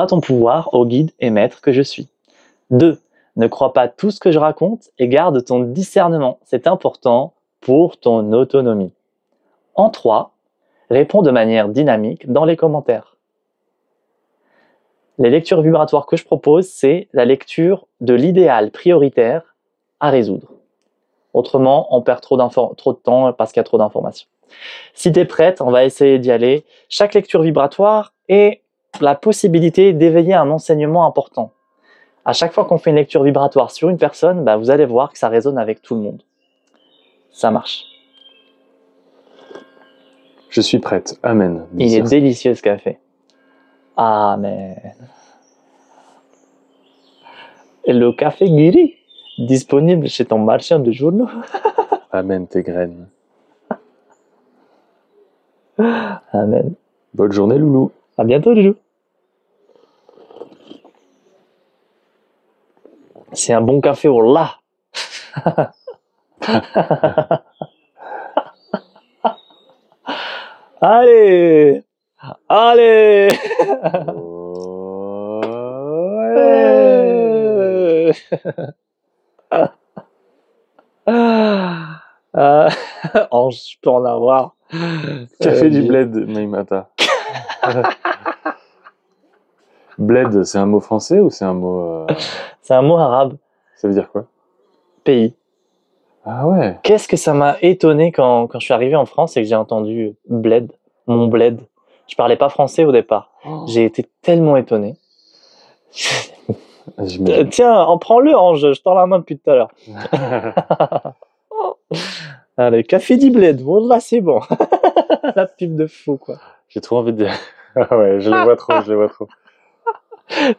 pas ton pouvoir au guide et maître que je suis. 2. Ne crois pas tout ce que je raconte et garde ton discernement. C'est important pour ton autonomie. En 3. Réponds de manière dynamique dans les commentaires. Les lectures vibratoires que je propose, c'est la lecture de l'idéal prioritaire à résoudre. Autrement, on perd trop de temps parce qu'il y a trop d'informations. Si tu es prête, on va essayer d'y aller. Chaque lecture vibratoire est la possibilité d'éveiller un enseignement important. À chaque fois qu'on fait une lecture vibratoire sur une personne, vous allez voir que ça résonne avec tout le monde. Ça marche. Je suis prête. Amen. Il est délicieux ce café. Amen. Et le café guéri, disponible chez ton marchand de journaux. Amen tes graines. Amen. Bonne journée, loulou. À bientôt, loulou. C'est un bon café au lait. Allez. Allez. Oh, je peux en avoir. Café du bled, Maïmata. Bled, c'est un mot français ou c'est un mot... C'est un mot arabe. Ça veut dire quoi? Pays. Ah ouais. Qu'est-ce que ça m'a étonné quand je suis arrivé en France et que j'ai entendu bled, mon bled. Je parlais pas français au départ. Oh. J'ai été tellement étonné. J'imagine. Tiens, prends-le, Ange, je tends la main depuis tout à l'heure. Allez, café du bled, bon là c'est bon. La pub de fou quoi. J'ai trop envie de... Ah ouais, je le vois trop, je le vois trop.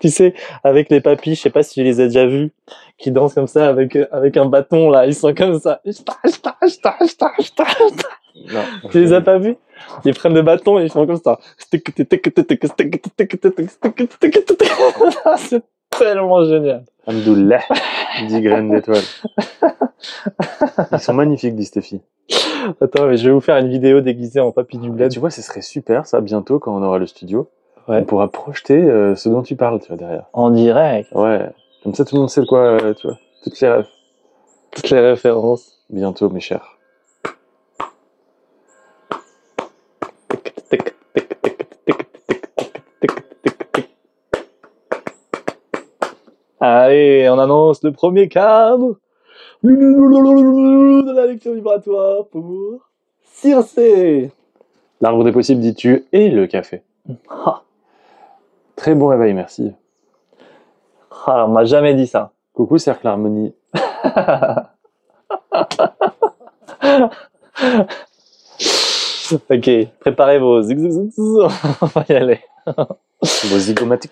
Tu sais, avec les papis, je sais pas si tu les as déjà vus, qui dansent comme ça avec un bâton là, ils sont comme ça. Non. Tu les as pas vus? Ils prennent le bâton et ils font comme ça. C'est tellement génial. Alhamdoulilah, 10 graines d'étoiles. Ils sont magnifiques, dit Stéphie. Attends, mais je vais vous faire une vidéo déguisée en papy du bled. Tu vois, ce serait super, ça, bientôt, quand on aura le studio. Ouais. On pourra projeter ce dont tu parles, tu vois, derrière. En direct. Ouais. Comme ça, tout le monde sait de quoi, tu vois. Toutes les rêves. Toutes les références. Bientôt, mes chers. Allez, on annonce le premier cadre de la lecture vibratoire pour Circé. L'arbre des possibles, dis-tu, et le café. Ah, Très bon réveil, merci. on m'a jamais dit ça. Coucou, Cercle Harmonie. Ok, préparez vos zigzags, on va y aller. Vos zygomatiques.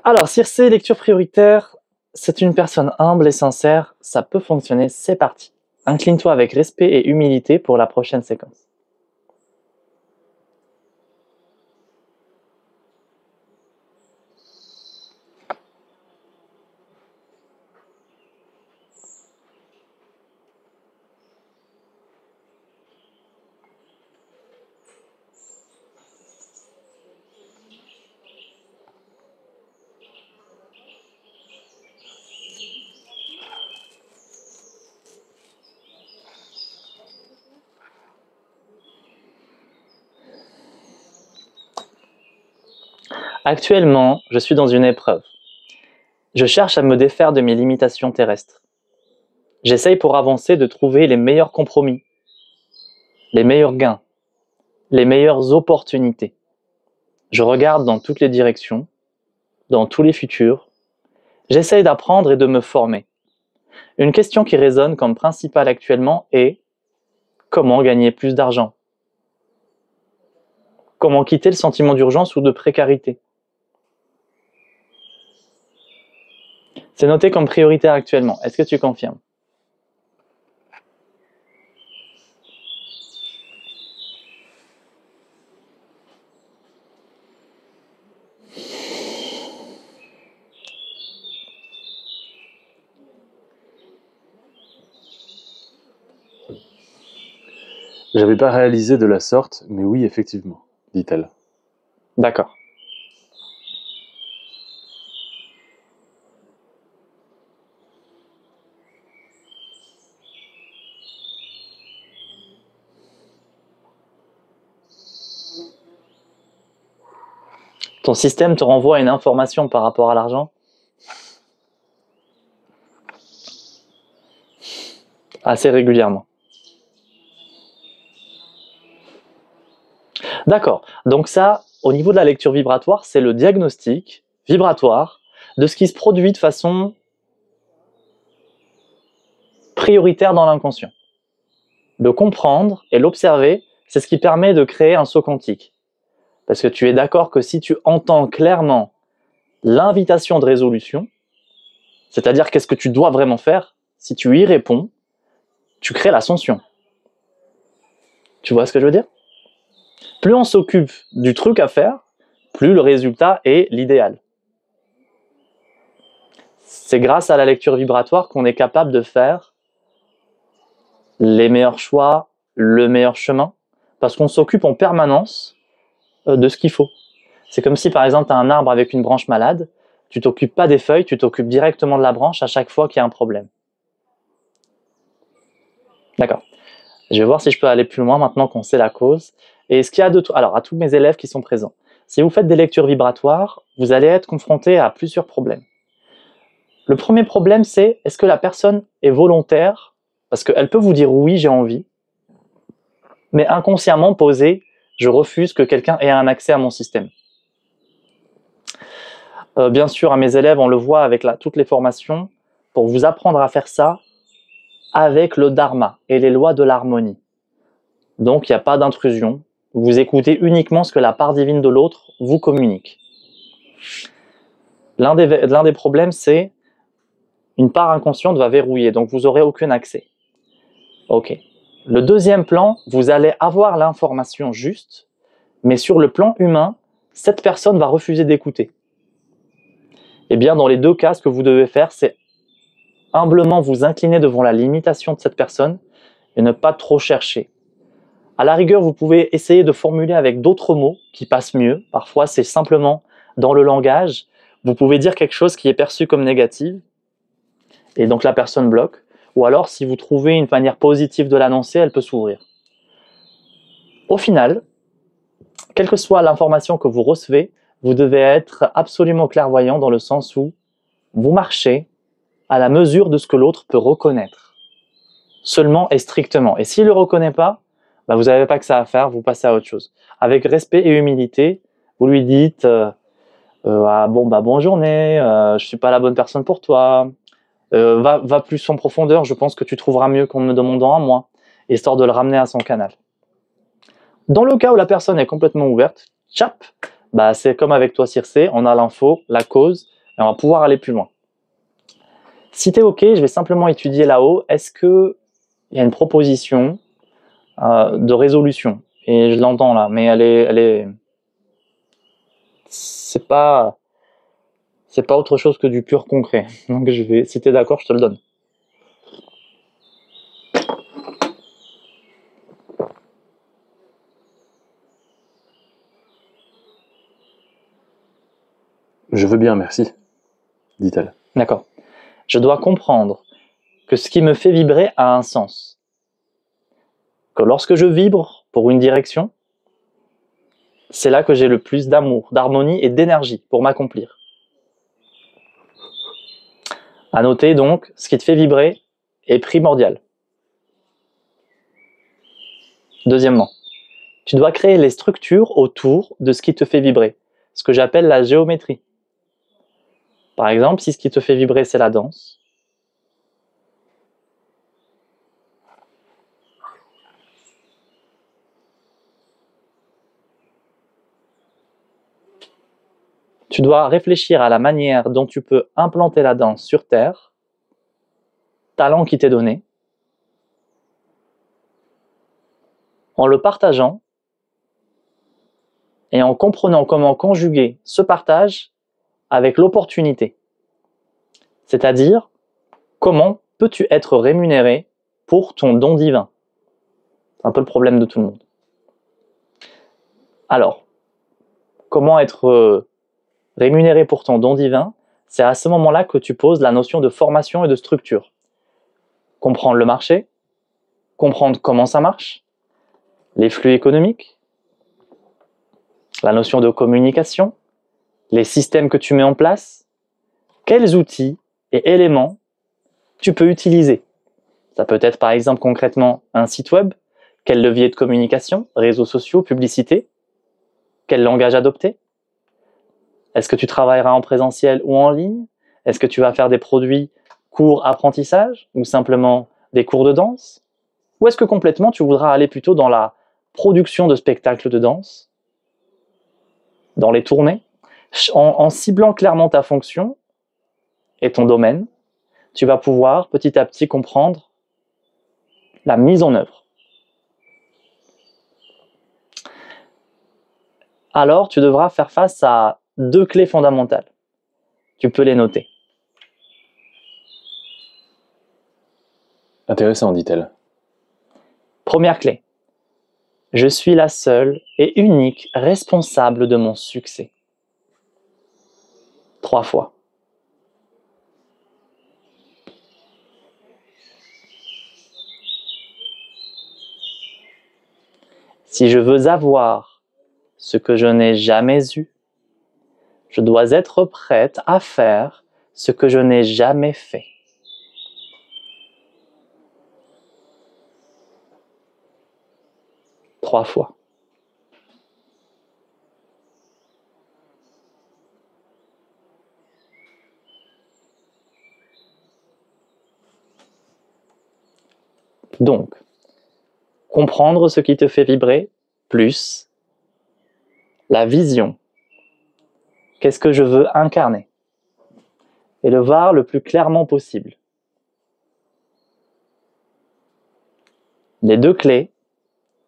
Alors, Circé, lecture prioritaire, c'est une personne humble et sincère, ça peut fonctionner, c'est parti. Incline-toi avec respect et humilité pour la prochaine séquence. Actuellement, je suis dans une épreuve. Je cherche à me défaire de mes limitations terrestres. J'essaye pour avancer de trouver les meilleurs compromis, les meilleurs gains, les meilleures opportunités. Je regarde dans toutes les directions, dans tous les futurs. J'essaye d'apprendre et de me former. Une question qui résonne comme principale actuellement est: comment gagner plus d'argent? Comment quitter le sentiment d'urgence ou de précarité? C'est noté comme prioritaire actuellement. Est-ce que tu confirmes? J'avais pas réalisé de la sorte, mais oui, effectivement, dit-elle. D'accord. Ton système te renvoie une information par rapport à l'argent? Assez régulièrement. D'accord. Donc ça, au niveau de la lecture vibratoire, c'est le diagnostic vibratoire de ce qui se produit de façon prioritaire dans l'inconscient. Le comprendre et l'observer, c'est ce qui permet de créer un saut quantique. Parce que tu es d'accord que si tu entends clairement l'invitation de résolution, c'est-à-dire qu'est-ce que tu dois vraiment faire, si tu y réponds, tu crées l'ascension. Tu vois ce que je veux dire? Plus on s'occupe du truc à faire, plus le résultat est l'idéal. C'est grâce à la lecture vibratoire qu'on est capable de faire les meilleurs choix, le meilleur chemin, parce qu'on s'occupe en permanence de ce qu'il faut. C'est comme si par exemple tu as un arbre avec une branche malade, tu t'occupes pas des feuilles, tu t'occupes directement de la branche à chaque fois qu'il y a un problème. D'accord. Je vais voir si je peux aller plus loin maintenant qu'on sait la cause. Et ce qu'il y a de tout. Alors, à tous mes élèves qui sont présents, si vous faites des lectures vibratoires, vous allez être confronté à plusieurs problèmes. Le premier problème, c'est est-ce que la personne est volontaire? Parce qu'elle peut vous dire oui, j'ai envie, mais inconsciemment poser je refuse que quelqu'un ait un accès à mon système. Bien sûr, à mes élèves, on le voit avec toutes les formations, pour vous apprendre à faire ça avec le dharma et les lois de l'harmonie. Donc, il n'y a pas d'intrusion. Vous écoutez uniquement ce que la part divine de l'autre vous communique. L'un des problèmes, c'est une part inconsciente va verrouiller, donc vous n'aurez aucun accès. Ok. Le deuxième plan, vous allez avoir l'information juste, mais sur le plan humain, cette personne va refuser d'écouter. Eh bien, dans les deux cas, ce que vous devez faire, c'est humblement vous incliner devant la limitation de cette personne et ne pas trop chercher. À la rigueur, vous pouvez essayer de formuler avec d'autres mots qui passent mieux. Parfois, c'est simplement dans le langage. Vous pouvez dire quelque chose qui est perçu comme négatif et donc la personne bloque. Ou alors, si vous trouvez une manière positive de l'annoncer, elle peut s'ouvrir. Au final, quelle que soit l'information que vous recevez, vous devez être absolument clairvoyant dans le sens où vous marchez à la mesure de ce que l'autre peut reconnaître. Seulement et strictement. Et s'il ne le reconnaît pas, vous n'avez pas que ça à faire, vous passez à autre chose. Avec respect et humilité, vous lui dites bonne journée, je suis pas la bonne personne pour toi, va plus en profondeur, je pense que tu trouveras mieux qu'en me demandant à moi, histoire de le ramener à son canal. Dans le cas où la personne est complètement ouverte, c'est comme avec toi Circé, on a l'info, la cause, et on va pouvoir aller plus loin. Si tu es OK, je vais simplement étudier là-haut, est-ce qu'il y a une proposition de résolution? Et je l'entends là, mais elle est c'est pas autre chose que du pur concret. Donc si tu es d'accord, je te le donne. Je veux bien, merci, dit-elle. D'accord. Je dois comprendre que ce qui me fait vibrer a un sens. Que lorsque je vibre pour une direction, c'est là que j'ai le plus d'amour, d'harmonie et d'énergie pour m'accomplir. À noter donc, ce qui te fait vibrer est primordial. Deuxièmement, tu dois créer les structures autour de ce qui te fait vibrer, ce que j'appelle la géométrie. Par exemple, si ce qui te fait vibrer, c'est la danse, tu dois réfléchir à la manière dont tu peux implanter la danse sur Terre, talent qui t'est donné, en le partageant et en comprenant comment conjuguer ce partage avec l'opportunité. C'est-à-dire, comment peux-tu être rémunéré pour ton don divin? C'est un peu le problème de tout le monde. Alors, comment être rémunéré pour ton don divin? C'est à ce moment-là que tu poses la notion de formation et de structure. Comprendre le marché, comprendre comment ça marche, les flux économiques, la notion de communication, les systèmes que tu mets en place, quels outils et éléments tu peux utiliser. Ça peut être par exemple concrètement un site web, quel levier de communication, réseaux sociaux, publicité, quel langage adopter. Est-ce que tu travailleras en présentiel ou en ligne? Est-ce que tu vas faire des produits cours apprentissage ou simplement des cours de danse? Ou est-ce que complètement tu voudras aller plutôt dans la production de spectacles de danse, dans les tournées? En ciblant clairement ta fonction et ton domaine, tu vas pouvoir petit à petit comprendre la mise en œuvre. Alors, tu devras faire face à 2 clés fondamentales. Tu peux les noter. Intéressant, dit-elle. Première clé. Je suis la seule et unique responsable de mon succès. 3 fois. Si je veux avoir ce que je n'ai jamais eu, je dois être prête à faire ce que je n'ai jamais fait. Trois fois. Donc, comprendre ce qui te fait vibrer, plus la vision. Qu'est-ce que je veux incarner? Et le voir le plus clairement possible. Les 2 clés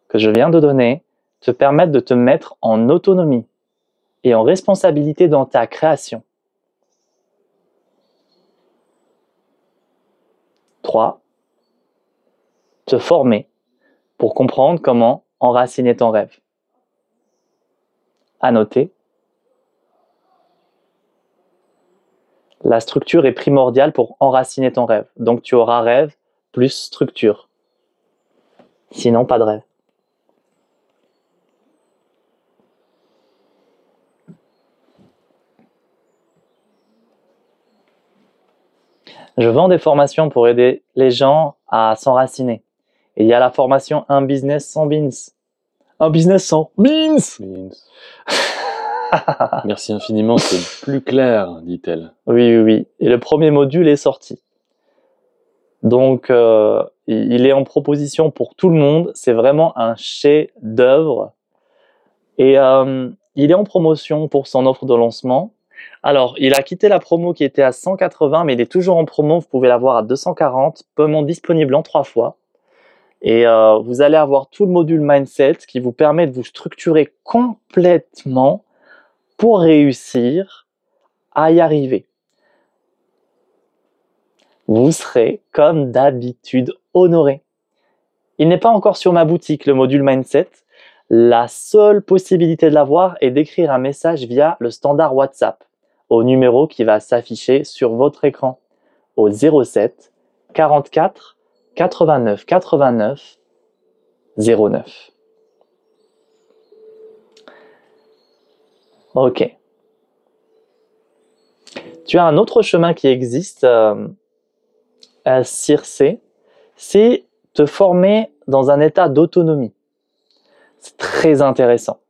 que je viens de donner te permettent de te mettre en autonomie et en responsabilité dans ta création. 3. Te former pour comprendre comment enraciner ton rêve. À noter, la structure est primordiale pour enraciner ton rêve. Donc tu auras rêve plus structure. Sinon, pas de rêve. Je vends des formations pour aider les gens à s'enraciner. Et il y a la formation Un business sans beans. Un business sans beans. Merci infiniment, c'est plus clair, dit-elle. Oui, oui, oui. Et le premier module est sorti. Donc, il est en proposition pour tout le monde. C'est vraiment un chef-d'œuvre. Et il est en promotion pour son offre de lancement. Alors, il a quitté la promo qui était à 180, mais il est toujours en promo. Vous pouvez l'avoir à 240, paiement disponible en 3 fois. Et vous allez avoir tout le module Mindset qui vous permet de vous structurer complètement pour réussir à y arriver. Vous serez, comme d'habitude, honoré. Il n'est pas encore sur ma boutique, le module Mindset. La seule possibilité de l'avoir est d'écrire un message via le standard WhatsApp au numéro qui va s'afficher sur votre écran au 07 44 89 89 09. Ok. Tu as un autre chemin qui existe à Circé, c'est te former dans un état d'autonomie. C'est très intéressant.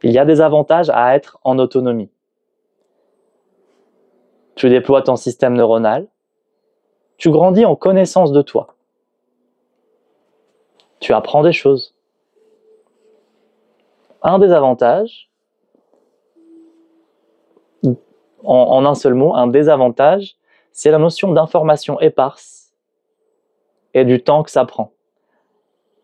Il y a des avantages à être en autonomie. Tu déploies ton système neuronal, tu grandis en connaissance de toi. Tu apprends des choses. Un des avantages, en un seul mot, un désavantage, c'est la notion d'information éparse et du temps que ça prend.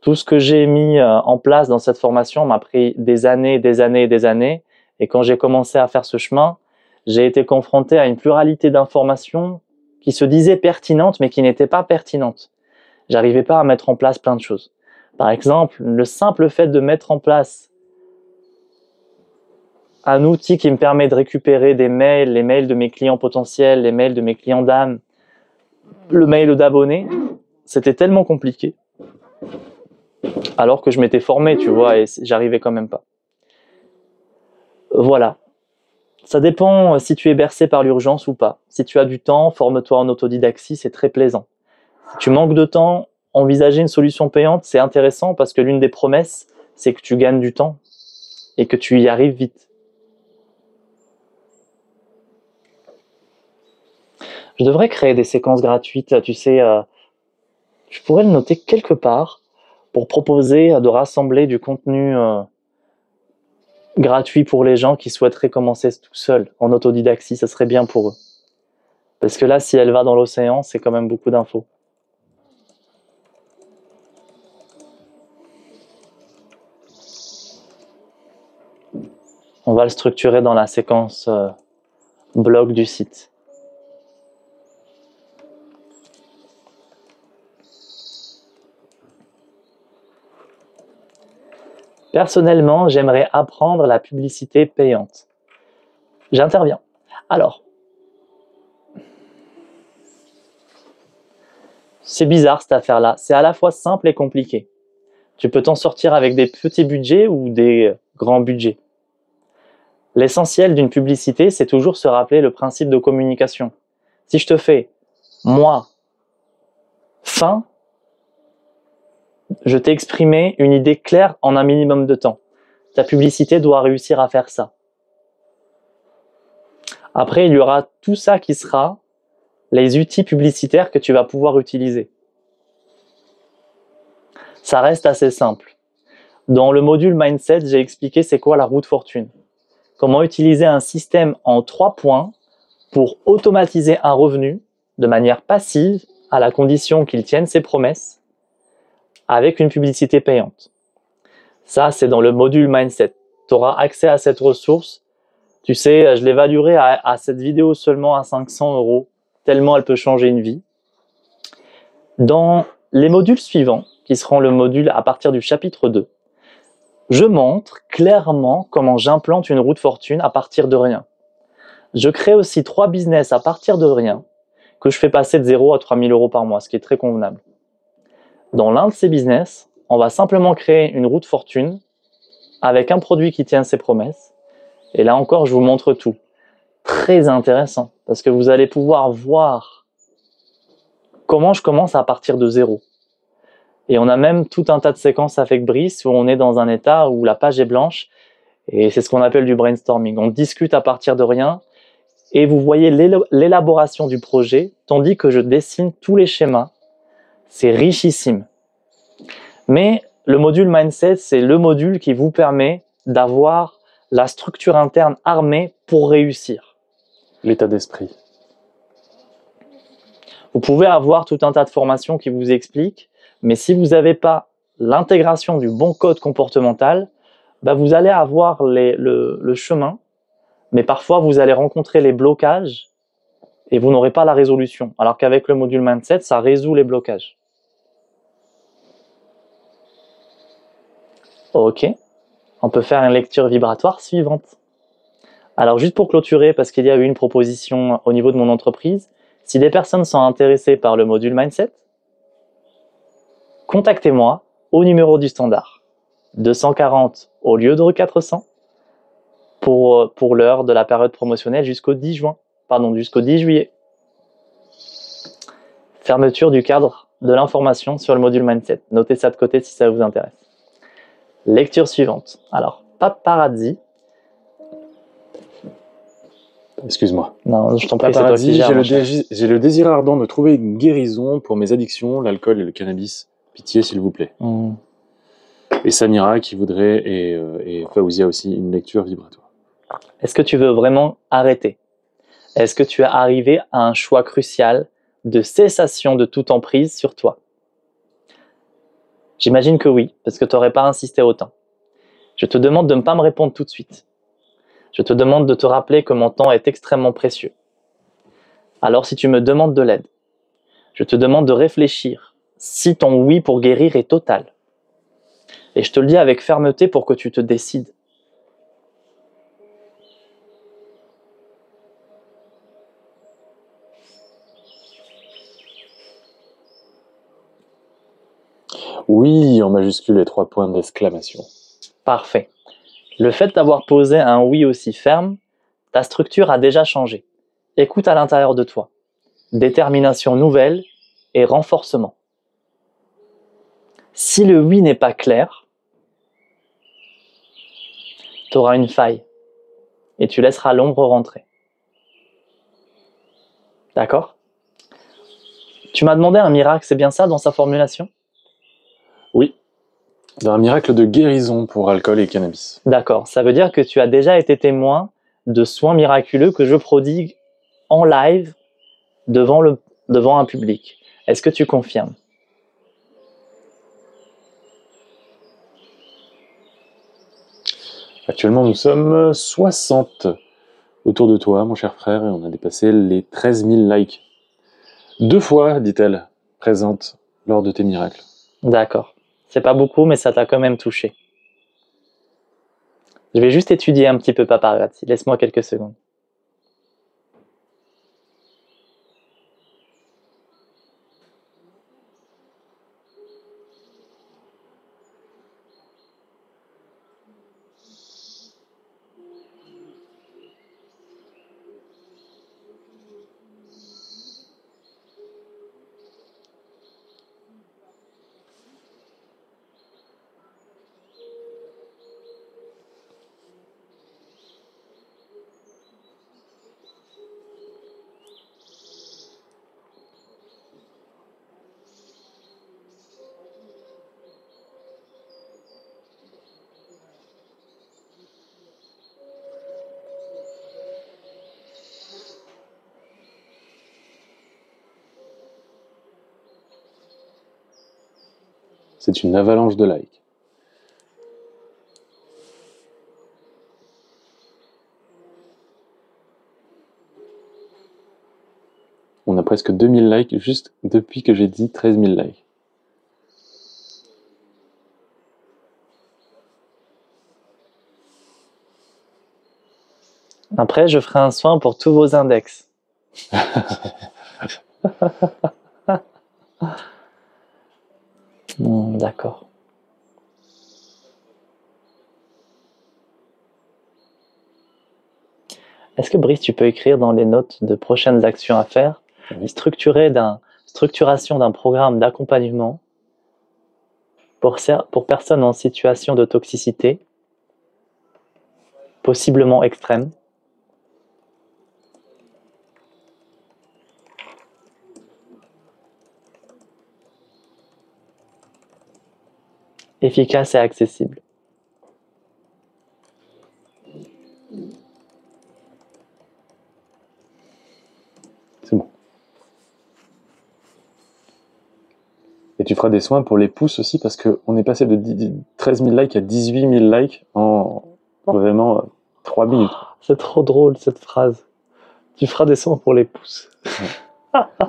Tout ce que j'ai mis en place dans cette formation m'a pris des années, des années et des années. Et quand j'ai commencé à faire ce chemin, j'ai été confronté à une pluralité d'informations qui se disaient pertinentes, mais qui n'étaient pas pertinentes. J'arrivais pas à mettre en place plein de choses. Par exemple, le simple fait de mettre en place un outil qui me permet de récupérer des mails, les mails de mes clients potentiels, les mails de mes clients d'âme, le mail d'abonnés, c'était tellement compliqué. Alors que je m'étais formé, tu vois, et j'arrivais quand même pas. Voilà. Ça dépend si tu es bercé par l'urgence ou pas. Si tu as du temps, forme-toi en autodidactie, c'est très plaisant. Si tu manques de temps, envisager une solution payante, c'est intéressant parce que l'une des promesses, c'est que tu gagnes du temps et que tu y arrives vite. Je devrais créer des séquences gratuites, tu sais, je pourrais le noter quelque part pour proposer de rassembler du contenu gratuit pour les gens qui souhaiteraient commencer tout seuls en autodidactie, ça serait bien pour eux. Parce que là, si elle va dans l'océan, c'est quand même beaucoup d'infos. On va le structurer dans la séquence blog du site. Personnellement, j'aimerais apprendre la publicité payante. J'interviens. Alors, c'est bizarre cette affaire-là. C'est à la fois simple et compliqué. Tu peux t'en sortir avec des petits budgets ou des grands budgets. L'essentiel d'une publicité, c'est toujours se rappeler le principe de communication. Si je te fais « moi, fin », je t'ai exprimé une idée claire en un minimum de temps. Ta publicité doit réussir à faire ça. Après, il y aura tout ça qui sera les outils publicitaires que tu vas pouvoir utiliser. Ça reste assez simple. Dans le module Mindset, j'ai expliqué c'est quoi la roue de fortune. Comment utiliser un système en 3 points pour automatiser un revenu de manière passive à la condition qu'il tienne ses promesses avec une publicité payante. Ça, c'est dans le module Mindset. Tu auras accès à cette ressource. Tu sais, je l'évaluerai à cette vidéo seulement à 500 €, tellement elle peut changer une vie. Dans les modules suivants, qui seront le module à partir du chapitre 2, je montre clairement comment j'implante une roue de fortune à partir de rien. Je crée aussi 3 business à partir de rien, que je fais passer de 0 à 3 000 € par mois, ce qui est très convenable. Dans l'un de ces business, on va simplement créer une roue de fortune avec un produit qui tient ses promesses. Et là encore, je vous montre tout. Très intéressant, parce que vous allez pouvoir voir comment je commence à partir de 0. Et on a même tout un tas de séquences avec Brice où on est dans un état où la page est blanche. Et c'est ce qu'on appelle du brainstorming. On discute à partir de rien et vous voyez l'élaboration du projet, tandis que je dessine tous les schémas. C'est richissime. Mais le module Mindset, c'est le module qui vous permet d'avoir la structure interne armée pour réussir. L'état d'esprit. Vous pouvez avoir tout un tas de formations qui vous expliquent, mais si vous n'avez pas l'intégration du bon code comportemental, vous allez avoir le chemin, mais parfois vous allez rencontrer les blocages et vous n'aurez pas la résolution. Alors qu'avec le module Mindset, ça résout les blocages. Ok, on peut faire une lecture vibratoire suivante. Alors juste pour clôturer, parce qu'il y a eu une proposition au niveau de mon entreprise, si des personnes sont intéressées par le module Mindset, contactez-moi au numéro du standard, 240 au lieu de 400, pour l'heure de la période promotionnelle jusqu'au 10 juillet. Fermeture du cadre de l'information sur le module Mindset. Notez ça de côté si ça vous intéresse. Lecture suivante. Alors, paparazzi. Excuse-moi. Non, je t'en prie, c'est toi qui Paparazzi, gères. j'ai le désir ardent de trouver une guérison pour mes addictions, l'alcool et le cannabis. Pitié, s'il vous plaît. Et Samira qui voudrait, et Faouzia aussi, une lecture vibratoire. Est-ce que tu veux vraiment arrêter? Est-ce que tu es arrivé à un choix crucial de cessation de toute emprise sur toi? J'imagine que oui, parce que tu n'aurais pas insisté autant. Je te demande de ne pas me répondre tout de suite. Je te demande de te rappeler que mon temps est extrêmement précieux. Alors si tu me demandes de l'aide, je te demande de réfléchir si ton oui pour guérir est total. Et je te le dis avec fermeté pour que tu te décides. Oui, en majuscule et 3 points d'exclamation. Parfait. Le fait d'avoir posé un oui aussi ferme ta structure a déjà changé. Écoute à l'intérieur de toi. Détermination nouvelle et renforcement. Si le oui n'est pas clair, tu auras une faille et tu laisseras l'ombre rentrer. D'accord? Tu m'as demandé un miracle, c'est bien ça dans sa formulation? Oui, un miracle de guérison pour alcool et cannabis. D'accord, ça veut dire que tu as déjà été témoin de soins miraculeux que je prodigue en live devant un public. Est-ce que tu confirmes? Actuellement, nous sommes 60 autour de toi, mon cher frère, et on a dépassé les 13 000 likes. 2 fois, dit-elle, présente lors de tes miracles. D'accord. C'est pas beaucoup, mais ça t'a quand même touché. Je vais juste étudier un petit peu Paparazzi. Laisse-moi quelques secondes. C'est une avalanche de likes. On a presque 2000 likes juste depuis que j'ai dit 13 000 likes. Après, je ferai un soin pour tous vos index. D'accord. Est-ce que Brice, tu peux écrire dans les notes de prochaines actions à faire, Oui. structuration d'un programme d'accompagnement pour personnes en situation de toxicité, possiblement extrême, efficace et accessible. C'est bon. Et tu feras des soins pour les pouces aussi, parce qu'on est passé de 13 000 likes à 18 000 likes en vraiment 3 minutes. C'est trop drôle cette phrase. Tu feras des soins pour les pouces.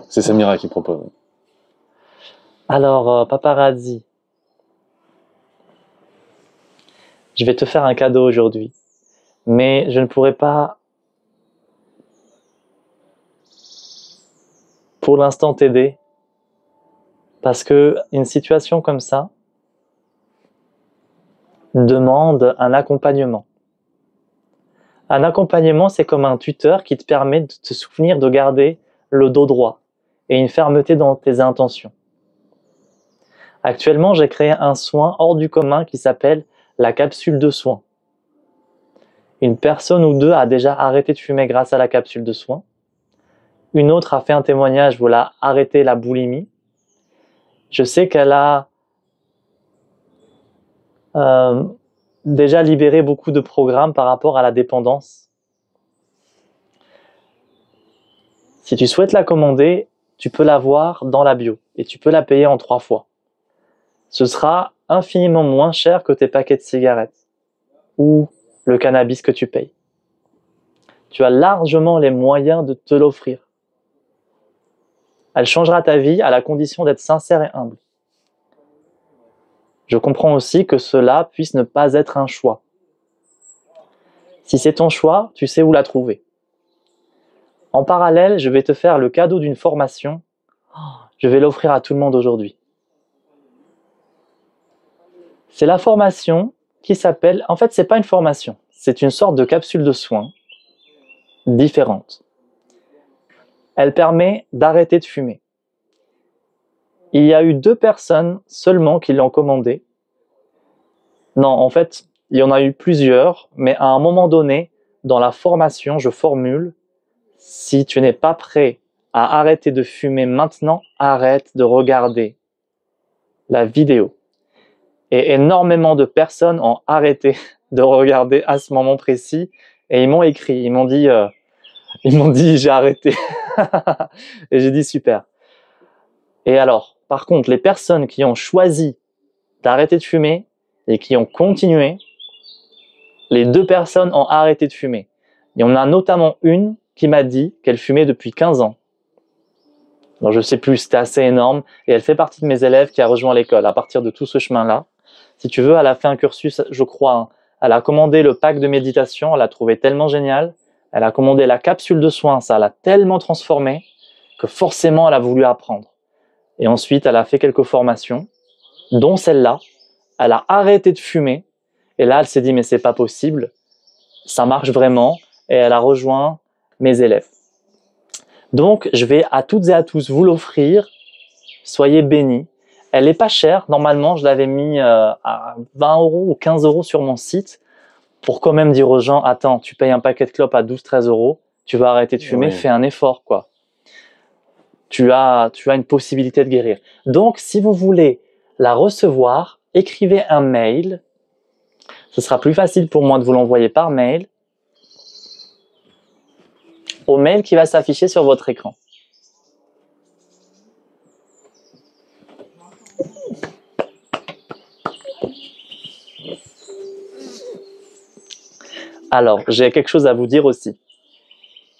C'est Samira qui propose. Alors, Paparazzi, je vais te faire un cadeau aujourd'hui, mais je ne pourrai pas pour l'instant t'aider parce que une situation comme ça demande un accompagnement. Un accompagnement, c'est comme un tuteur qui te permet de te souvenir de garder le dos droit et une fermeté dans tes intentions. Actuellement, j'ai créé un soin hors du commun qui s'appelle la capsule de soin. Une personne ou deux a déjà arrêté de fumer grâce à la capsule de soin. Une autre a fait un témoignage où elle a arrêté la boulimie. Je sais qu'elle a déjà libéré beaucoup de programmes par rapport à la dépendance. Si tu souhaites la commander, tu peux la voir dans la bio et tu peux la payer en 3 fois. Ce sera infiniment moins cher que tes paquets de cigarettes ou le cannabis que tu payes. Tu as largement les moyens de te l'offrir. Elle changera ta vie à la condition d'être sincère et humble. Je comprends aussi que cela puisse ne pas être un choix. Si c'est ton choix, tu sais où la trouver. En parallèle, je vais te faire le cadeau d'une formation. Je vais l'offrir à tout le monde aujourd'hui. C'est la formation qui s'appelle... En fait, c'est pas une formation. C'est une sorte de capsule de soins différente. Elle permet d'arrêter de fumer. Il y a eu 2 personnes seulement qui l'ont commandée. Non, en fait, il y en a eu plusieurs, mais à un moment donné, dans la formation, je formule, si tu n'es pas prêt à arrêter de fumer maintenant, arrête de regarder la vidéo. Et énormément de personnes ont arrêté de regarder à ce moment précis et ils m'ont écrit, ils m'ont dit j'ai arrêté. Et j'ai dit super. Et alors, par contre, les personnes qui ont choisi d'arrêter de fumer et qui ont continué, les 2 personnes ont arrêté de fumer. Il y en a notamment une qui m'a dit qu'elle fumait depuis 15 ans. Alors je sais plus, c'était assez énorme et elle fait partie de mes élèves qui a rejoint l'école à partir de tout ce chemin-là. Si tu veux, elle a fait un cursus, je crois, hein. Elle a commandé le pack de méditation, elle l'a trouvé tellement génial. Elle a commandé la capsule de soins, ça l'a tellement transformée que forcément elle a voulu apprendre. Et ensuite, elle a fait quelques formations, dont celle-là. Elle a arrêté de fumer et là, elle s'est dit mais c'est pas possible, ça marche vraiment et elle a rejoint mes élèves. Donc, je vais à toutes et à tous vous l'offrir. Soyez bénis. Elle n'est pas chère. Normalement, je l'avais mis à 20 € ou 15 € sur mon site pour quand même dire aux gens, attends, tu payes un paquet de clopes à 12-13 €, tu vas arrêter de fumer, fais un effort, quoi. Tu as une possibilité de guérir. Donc, si vous voulez la recevoir, écrivez un mail. Ce sera plus facile pour moi de vous l'envoyer par mail. Au mail qui va s'afficher sur votre écran. Alors, j'ai quelque chose à vous dire aussi.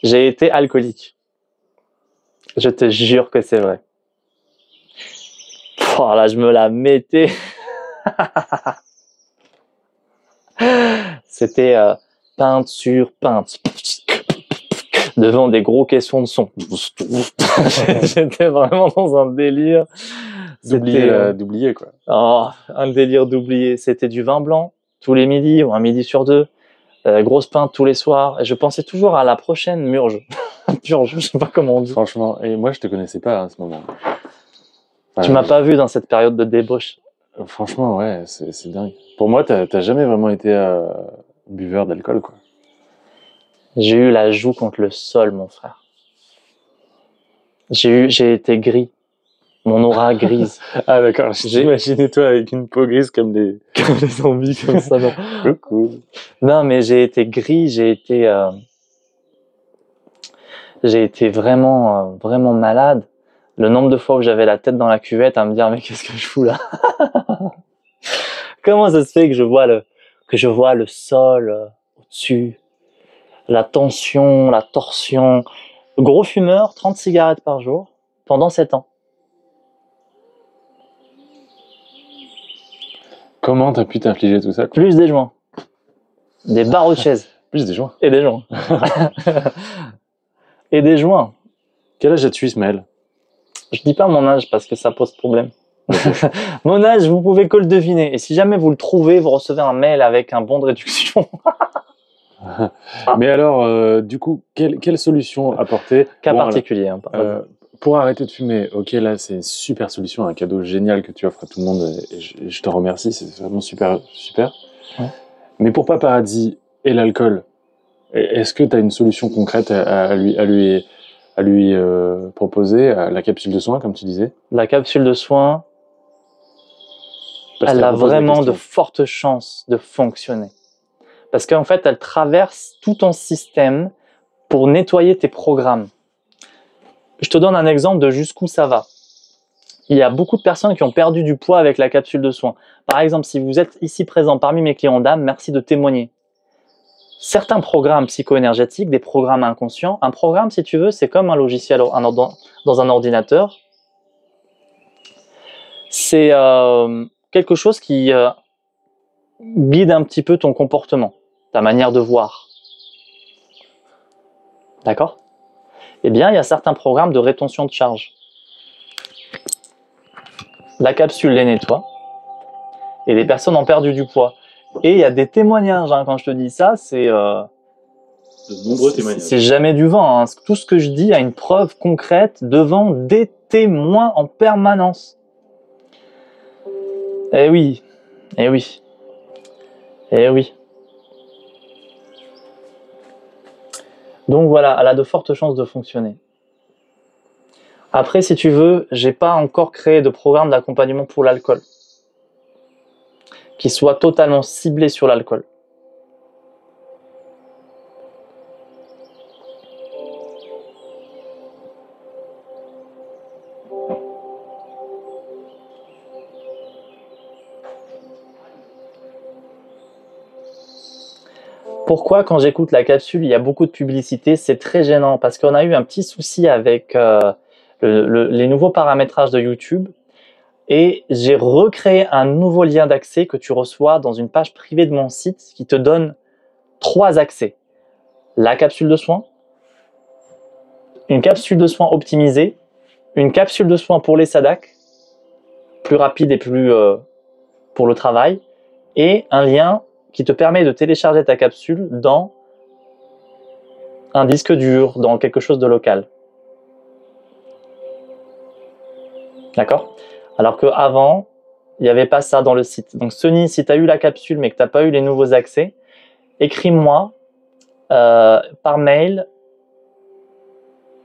J'ai été alcoolique. Je te jure que c'est vrai. Oh là, je me la mettais. C'était peinte sur peinte. Devant des gros caissons de son. J'étais vraiment dans un délire. D'oublier, quoi. Oh, un délire d'oublier. C'était du vin blanc tous les midis ou un midi sur 2. Grosse pinte tous les soirs. Et je pensais toujours à la prochaine murge. Purge, je sais pas comment on dit. Franchement, et moi je te connaissais pas à ce moment. Enfin, tu m'as pas vu dans cette période de débauche. Franchement, ouais, c'est dingue. Pour moi, t'as jamais vraiment été buveur d'alcool, quoi. J'ai eu la joue contre le sol, mon frère. J'ai été gris. Mon aura grise. Ah d'accord, j'imaginais toi avec une peau grise comme des zombies comme ça. Non. Coucou. Non, mais j'ai été gris, j'ai été vraiment, vraiment malade. Le nombre de fois où j'avais la tête dans la cuvette à me dire mais qu'est-ce que je fous là? Comment ça se fait que je vois le sol au-dessus, la tension, la torsion. Gros fumeur, 30 cigarettes par jour pendant 7 ans. Comment t'as pu t'infliger tout ça, quoi? Plus des joints, des barreaux de chaise. Plus des joints. Et des joints. Et des joints. Quel âge as-tu, Ismaël? Je dis pas mon âge parce que ça pose problème. Mon âge, vous pouvez que le deviner. Et si jamais vous le trouvez, vous recevez un mail avec un bon de réduction. Mais alors, du coup, quelle solution apporter? Cas particulier. Hein, pour arrêter de fumer, ok, là c'est une super solution, un cadeau génial que tu offres à tout le monde et je te remercie, c'est vraiment super. Ouais. Mais pour Paparazzi et l'alcool, est-ce que tu as une solution concrète à lui proposer, la capsule de soins, comme tu disais? La capsule de soins, elle a vraiment de fortes chances de fonctionner. Parce qu'en fait, elle traverse tout ton système pour nettoyer tes programmes. Je te donne un exemple de jusqu'où ça va. Il y a beaucoup de personnes qui ont perdu du poids avec la capsule de soins. Par exemple, si vous êtes ici présent parmi mes clients d'âme, merci de témoigner. Certains programmes psycho-énergétiques, des programmes inconscients, un programme, si tu veux, c'est comme un logiciel dans un ordinateur. C'est quelque chose qui guide un petit peu ton comportement, ta manière de voir. D'accord ? Eh bien, il y a certains programmes de rétention de charge. La capsule les nettoie et les personnes ont perdu du poids. Et il y a des témoignages, hein, quand je te dis ça, de nombreux témoignages. C'est jamais du vent. Hein. Tout ce que je dis a une preuve concrète devant des témoins en permanence. Eh oui, eh oui, eh oui. Donc voilà, elle a de fortes chances de fonctionner. Après, si tu veux, j'ai pas encore créé de programme d'accompagnement pour l'alcool qui soit totalement ciblé sur l'alcool. Pourquoi quand j'écoute la capsule, il y a beaucoup de publicité? C'est très gênant parce qu'on a eu un petit souci avec les nouveaux paramétrages de YouTube et j'ai recréé un nouveau lien d'accès que tu reçois dans une page privée de mon site qui te donne 3 accès. La capsule de soins, une capsule de soins optimisée, une capsule de soins pour les SADAC, plus rapide et plus pour le travail, et un lien qui te permet de télécharger ta capsule dans un disque dur, dans quelque chose de local. D'accord? Alors qu'avant, il n'y avait pas ça dans le site. Donc Sony, si tu as eu la capsule mais que tu n'as pas eu les nouveaux accès, écris-moi par mail,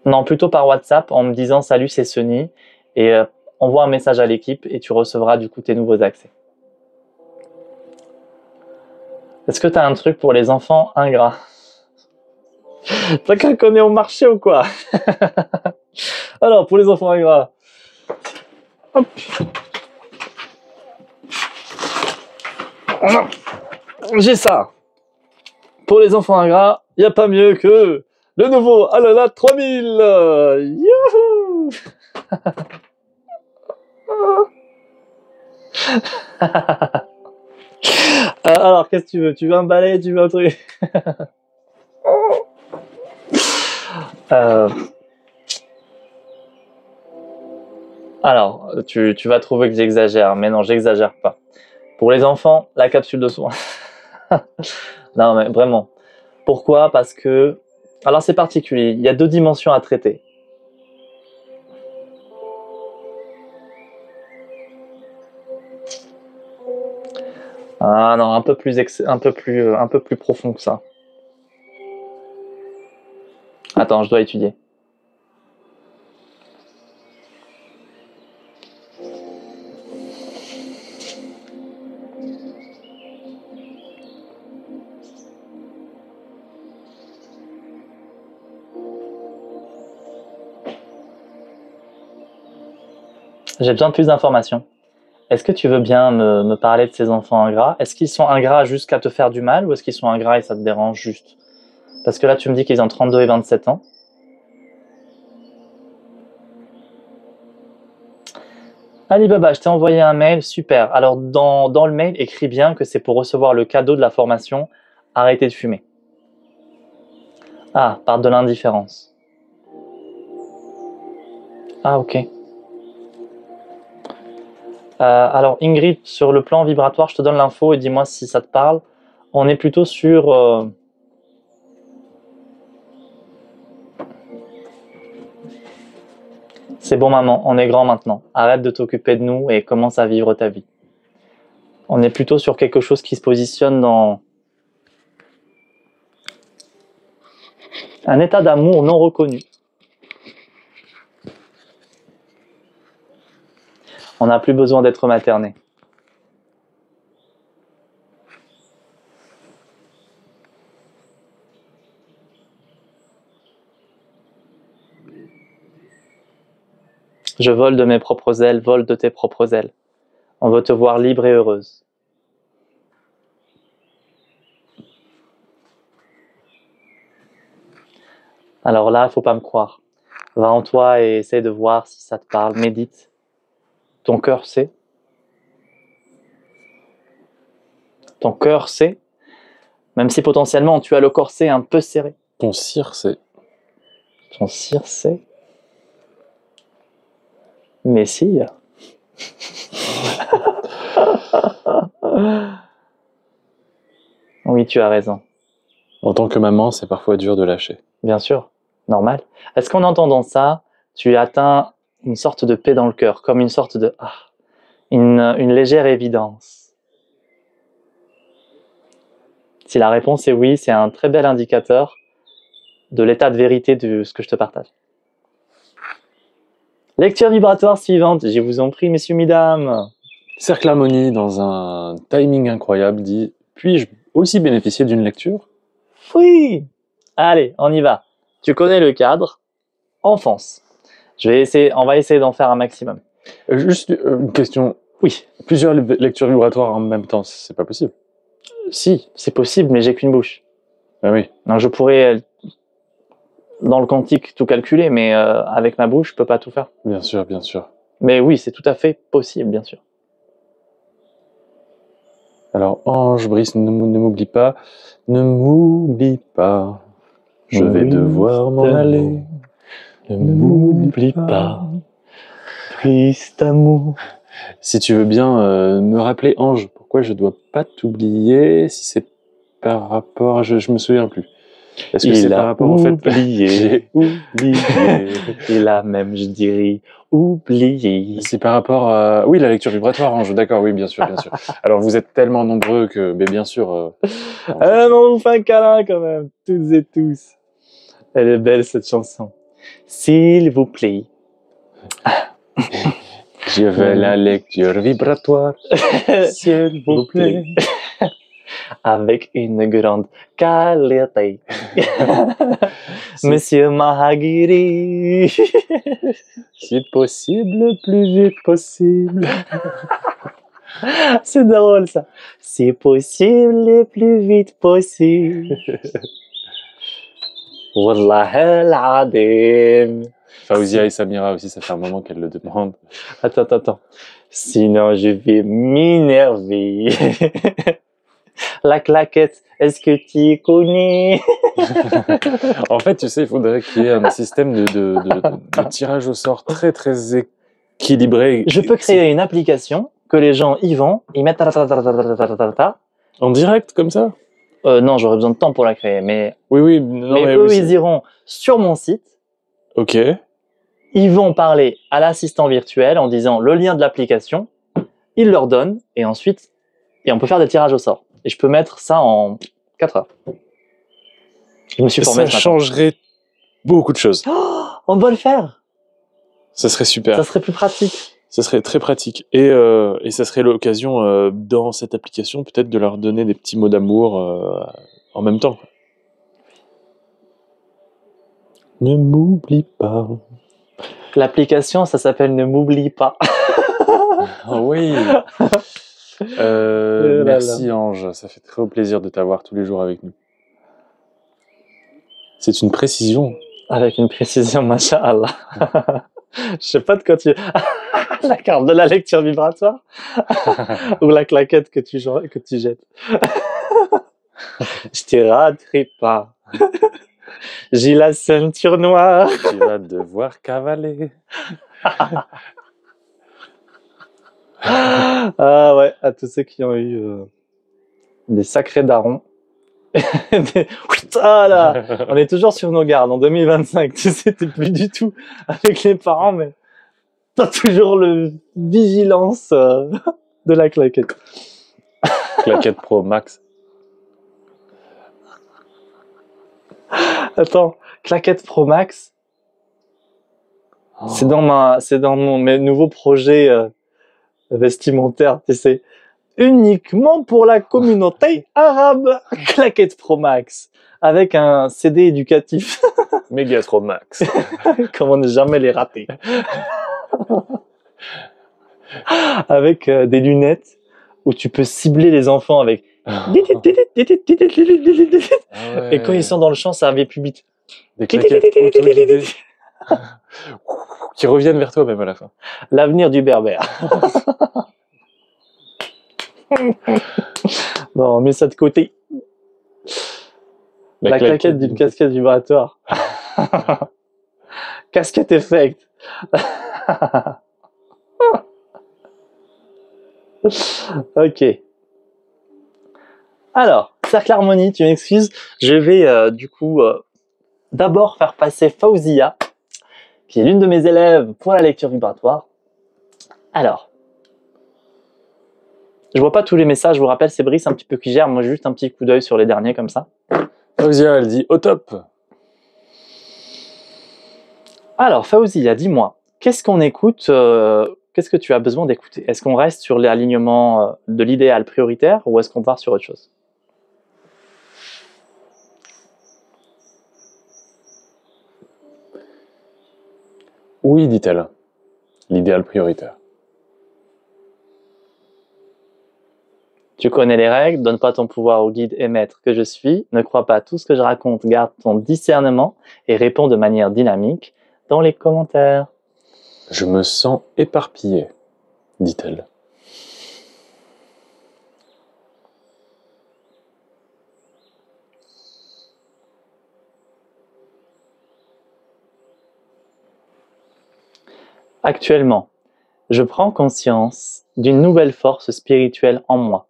non plutôt par WhatsApp en me disant salut c'est Sony et envoie un message à l'équipe et tu recevras du coup tes nouveaux accès. Est-ce que tu as un truc pour les enfants ingrats? T'as qu'un connaît au marché ou quoi? Alors, pour les enfants ingrats. Hop. J'ai ça. Pour les enfants ingrats, il n'y a pas mieux que le nouveau Alala 3000. Youhou. Alors, qu'est-ce que tu veux? Tu veux un balai? Tu veux un truc? Alors, tu vas trouver que j'exagère, mais non, j'exagère pas. Pour les enfants, la capsule de soins. Non, mais vraiment. Pourquoi? Parce que... Alors, c'est particulier. Il y a 2 dimensions à traiter. Ah non, un peu plus profond que ça. Attends, je dois étudier. J'ai besoin de plus d'informations. Est-ce que tu veux bien me parler de ces enfants ingrats? Est-ce qu'ils sont ingrats jusqu'à te faire du mal ou est-ce qu'ils sont ingrats et ça te dérange juste? Parce que là, tu me dis qu'ils ont 32 et 27 ans. Alibaba, je t'ai envoyé un mail, super. Alors, dans le mail, écris bien que c'est pour recevoir le cadeau de la formation « Arrêtez de fumer ». Ah, par de l'indifférence. Ah, ok. Alors Ingrid, sur le plan vibratoire, je te donne l'info et dis-moi si ça te parle. On est plutôt sur... C'est bon maman, on est grand maintenant. Arrête de t'occuper de nous et commence à vivre ta vie. On est plutôt sur quelque chose qui se positionne dans un état d'amour non reconnu. On n'a plus besoin d'être materné. Je vole de mes propres ailes, vole de tes propres ailes. On veut te voir libre et heureuse. Alors là, il ne faut pas me croire. Va en toi et essaie de voir si ça te parle. Médite. Ton cœur sait. Ton cœur sait. Même si potentiellement tu as le corset un peu serré. Ton cire sait. Ton cire sait. Messire. Oui, tu as raison. En tant que maman, c'est parfois dur de lâcher. Bien sûr, normal. Est-ce qu'en entendant ça, tu atteins une sorte de paix dans le cœur, comme une sorte de une légère évidence? Si la réponse est oui, c'est un très bel indicateur de l'état de vérité de ce que je te partage. Lecture vibratoire suivante, je vous en prie, messieurs, mesdames. Cercle Harmonie, dans un timing incroyable, dit « Puis-je aussi bénéficier d'une lecture ?» Oui. Allez, on y va. Tu connais le cadre. Enfance. On va essayer d'en faire un maximum. Juste une question. Oui. Plusieurs lectures vibratoires en même temps, c'est pas possible. Si, c'est possible, mais j'ai qu'une bouche. Ah oui. Donc je pourrais, dans le quantique, tout calculer, mais avec ma bouche, je peux pas tout faire. Bien sûr, bien sûr. Mais oui, c'est tout à fait possible, bien sûr. Alors, Ange, Brice, ne m'oublie pas. Ne m'oublie pas. Je vais devoir m'en aller. Ne m'oublie pas. Brice d'amour. Si tu veux bien me rappeler, Ange, pourquoi je dois pas t'oublier, si c'est par rapport... Je me souviens plus. Est-ce que c'est par rapport au fait... J'ai oublié. Il a même, je dirais, oublié. C'est par rapport à... Oui, la lecture vibratoire, Ange, d'accord, oui, bien sûr, bien sûr. Alors, vous êtes tellement nombreux que, mais bien sûr... on vous fait un câlin quand même, toutes et tous. Elle est belle, cette chanson. S'il vous plaît. Je veux la lecture vibratoire, s'il vous plaît. Avec une grande qualité. Monsieur Mahagiri. Si possible, le plus vite possible. C'est drôle ça. Si possible, le plus vite possible. Wallah al-adim. Faouzia et Samira aussi, ça fait un moment qu'elles le demandent. Attends. Sinon, je vais m'énerver. La claquette, est-ce que tu y connais? En fait, tu sais, il faudrait qu'il y ait un système de tirage au sort très, très équilibré. Je peux créer une application que les gens y vont, ils mettent en direct, comme ça? Non, j'aurais besoin de temps pour la créer, mais, Oui, non, mais eux, oui, ils iront sur mon site. Ok. Ils vont parler à l'assistant virtuel en disant le lien de l'application, il leur donne, et ensuite, on peut faire des tirages au sort. Et je peux mettre ça en 4 heures. Je me suis formé Ça ce matin. changerait beaucoup de choses. Oh, on doit le faire. Ça serait super. Ça serait plus pratique. Ça serait très pratique. Et ça serait l'occasion, dans cette application, peut-être de leur donner des petits mots d'amour en même temps. Ne m'oublie pas. L'application, ça s'appelle Ne m'oublie pas. Oh oui. Merci Ange, ça fait très plaisir de t'avoir tous les jours avec nous. C'est une précision. Avec une précision, masha'Allah. Je sais pas de quoi tu... La carte de la lecture vibratoire ou la claquette que tu jettes. Je te raterai pas. J'ai la ceinture noire. Tu vas devoir cavaler. Ah ouais, à tous ceux qui ont eu des sacrés darons. Ah là, on est toujours sur nos gardes en 2025. Tu sais, t'es plus du tout avec les parents, mais t'as toujours le vigilance de la claquette. Claquette Pro Max. Attends, claquette Pro Max. Oh. C'est dans mes nouveaux projets vestimentaires, tu sais. Uniquement pour la communauté arabe. Claquette Pro Max. Avec un CD éducatif. Mégatron Max. Comment ne jamais les rater. Avec des lunettes où tu peux cibler les enfants avec... Et quand ils sont dans le champ, ça avait plus vite. Des claquettes auto-guidées qui reviennent vers toi même à la fin. L'avenir du berbère. Bon, on met ça de côté. La claquette d'une casquette vibratoire. Casquette effect. Ok. Alors, Cercle Harmonie, tu m'excuses. Je vais d'abord faire passer Fauzia, qui est l'une de mes élèves pour la lecture vibratoire. Alors, je vois pas tous les messages, je vous rappelle, c'est Brice un petit peu qui gère, moi j'ai juste un petit coup d'œil sur les derniers comme ça. Fauzia, elle dit au top. Alors, Fauzia, dis-moi, qu'est-ce qu'on écoute, qu'est-ce que tu as besoin d'écouter? Est-ce qu'on reste sur l'alignement de l'idéal prioritaire ou est-ce qu'on part sur autre chose? Oui, dit-elle. L'idéal prioritaire. Tu connais les règles, donne pas ton pouvoir au guide et maître que je suis, ne crois pas à tout ce que je raconte, garde ton discernement et réponds de manière dynamique dans les commentaires. Je me sens éparpillée, dit-elle. Actuellement, je prends conscience d'une nouvelle force spirituelle en moi.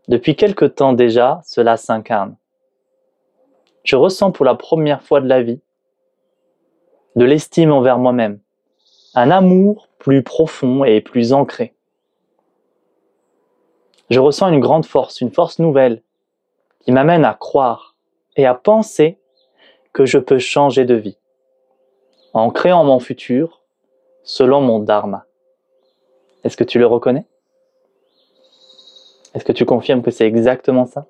Depuis quelque temps déjà, cela s'incarne. Je ressens pour la première fois de la vie de l'estime envers moi-même, un amour plus profond et plus ancré. Je ressens une grande force, une force nouvelle, qui m'amène à croire et à penser que je peux changer de vie, en créant mon futur selon mon dharma. Est-ce que tu le reconnais? Est-ce que tu confirmes que c'est exactement ça?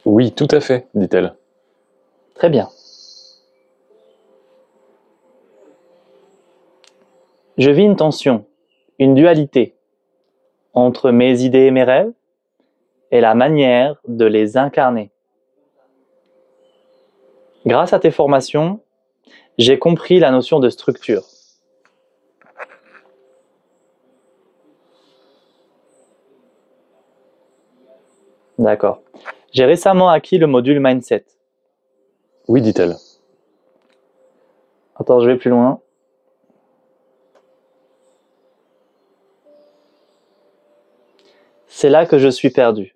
Oui, tout à fait, dit-elle. Très bien. Je vis une tension, une dualité entre mes idées et mes rêves et la manière de les incarner. Grâce à tes formations, j'ai compris la notion de structure. D'accord. J'ai récemment acquis le module Mindset. Oui, dit-elle. Attends, je vais plus loin. C'est là que je suis perdu.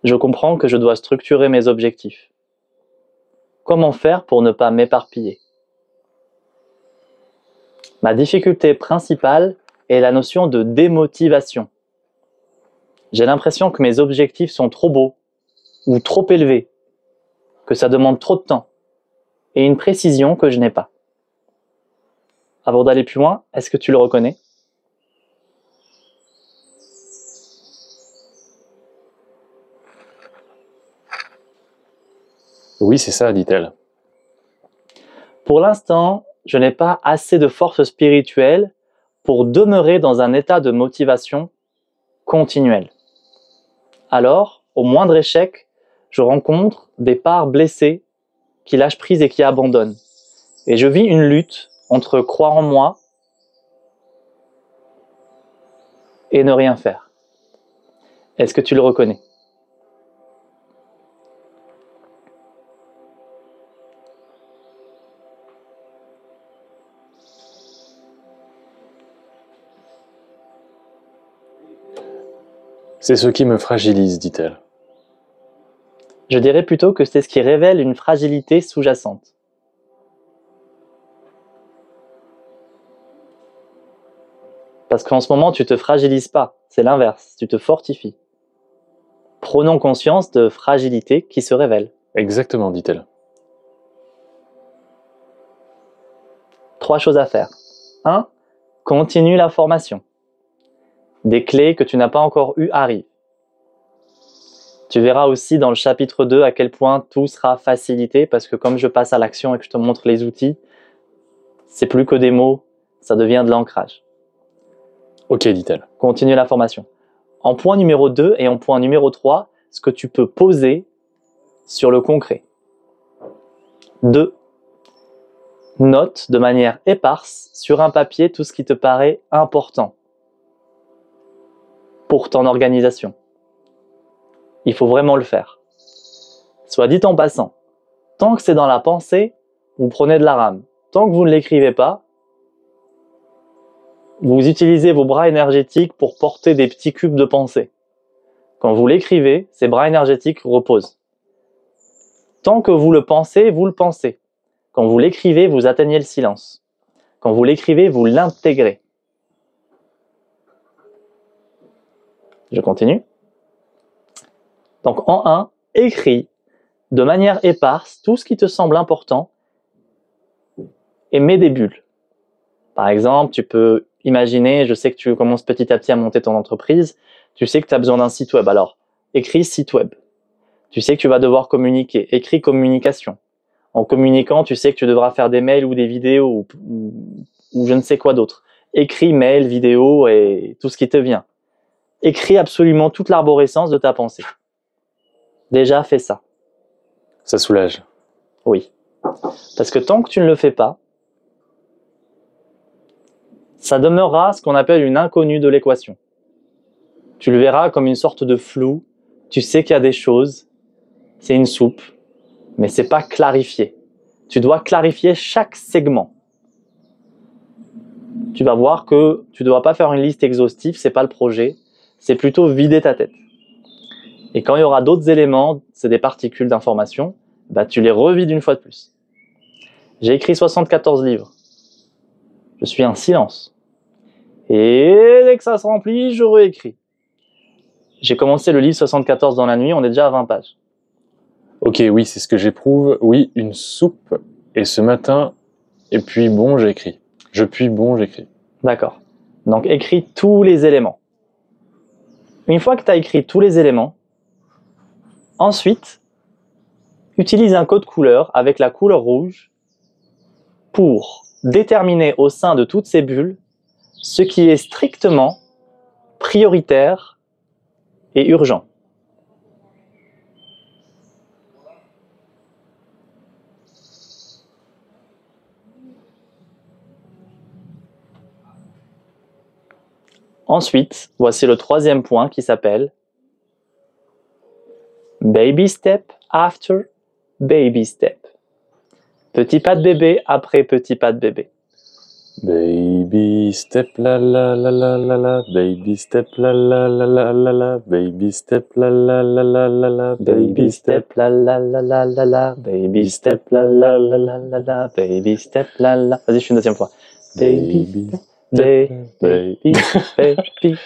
Je comprends que je dois structurer mes objectifs. Comment faire pour ne pas m'éparpiller? Ma difficulté principale est la notion de démotivation. J'ai l'impression que mes objectifs sont trop beaux ou trop élevés, que ça demande trop de temps et une précision que je n'ai pas. Avant d'aller plus loin, est-ce que tu le reconnais? Oui, c'est ça, dit-elle. Pour l'instant, je n'ai pas assez de force spirituelle pour demeurer dans un état de motivation continuelle. Alors, au moindre échec, je rencontre des parts blessées qui lâchent prise et qui abandonnent. Et je vis une lutte entre croire en moi et ne rien faire. Est-ce que tu le reconnais? C'est ce qui me fragilise, dit-elle. Je dirais plutôt que c'est ce qui révèle une fragilité sous-jacente. Parce qu'en ce moment, tu te fragilises pas, c'est l'inverse, tu te fortifies. Prenons conscience de fragilité qui se révèle. Exactement, dit-elle. 3 choses à faire. 1. Continue la formation. Des clés que tu n'as pas encore eues arrivent. Tu verras aussi dans le chapitre 2 à quel point tout sera facilité parce que comme je passe à l'action et que je te montre les outils, c'est plus que des mots, ça devient de l'ancrage. Ok, dit-elle. Continue la formation. En point numéro 2 et en point numéro 3, ce que tu peux poser sur le concret. 2. Note de manière éparse sur un papier tout ce qui te paraît important pour ton organisation. Il faut vraiment le faire. Soit dit en passant, Tant que c'est dans la pensée, vous prenez de la rame. Tant que vous ne l'écrivez pas, vous utilisez vos bras énergétiques pour porter des petits cubes de pensée. Quand vous l'écrivez, ces bras énergétiques reposent. Tant que vous le pensez, vous le pensez. Quand vous l'écrivez, vous atteignez le silence. Quand vous l'écrivez, vous l'intégrez. Je continue. Donc en 1, écris de manière éparse tout ce qui te semble important et mets des bulles. Par exemple, tu peux imaginer, je sais que tu commences petit à petit à monter ton entreprise, tu sais que tu as besoin d'un site web, alors écris site web. Tu sais que tu vas devoir communiquer, écris communication. En communiquant, tu sais que tu devras faire des mails ou des vidéos ou je ne sais quoi d'autre. Écris mail, vidéo et tout ce qui te vient. Écris absolument toute l'arborescence de ta pensée. Déjà, fais ça. Ça soulage. Oui. Parce que tant que tu ne le fais pas, ça demeurera ce qu'on appelle une inconnue de l'équation. Tu le verras comme une sorte de flou. Tu sais qu'il y a des choses, c'est une soupe, mais c'est pas clarifié. Tu dois clarifier chaque segment. Tu vas voir que tu ne dois pas faire une liste exhaustive, c'est pas le projet, c'est plutôt vider ta tête. Et quand il y aura d'autres éléments, c'est des particules d'information, bah tu les revides une fois de plus. J'ai écrit 74 livres. Je suis un silence. Et dès que ça se remplit, je réécris. J'ai commencé le livre 74 dans la nuit, on est déjà à 20 pages. Ok, oui, c'est ce que j'éprouve. Oui, une soupe. Et ce matin, et puis bon, j'écris. Je puis bon, j'écris. D'accord. Donc écris tous les éléments. Une fois que tu as écrit tous les éléments, ensuite, utilise un code couleur avec la couleur rouge pour déterminer au sein de toutes ces bulles ce qui est strictement prioritaire et urgent. Ensuite, voici le troisième point qui s'appelle Baby step after baby step. Petit pas de bébé après petit pas de bébé. Baby step la la la la la la, baby step la la la la la la, baby step la la la la la la, Baby step la la la la la la, baby step la la la la la la, baby step la la. Vas-y, je fais une deuxième fois. Baby step, baby,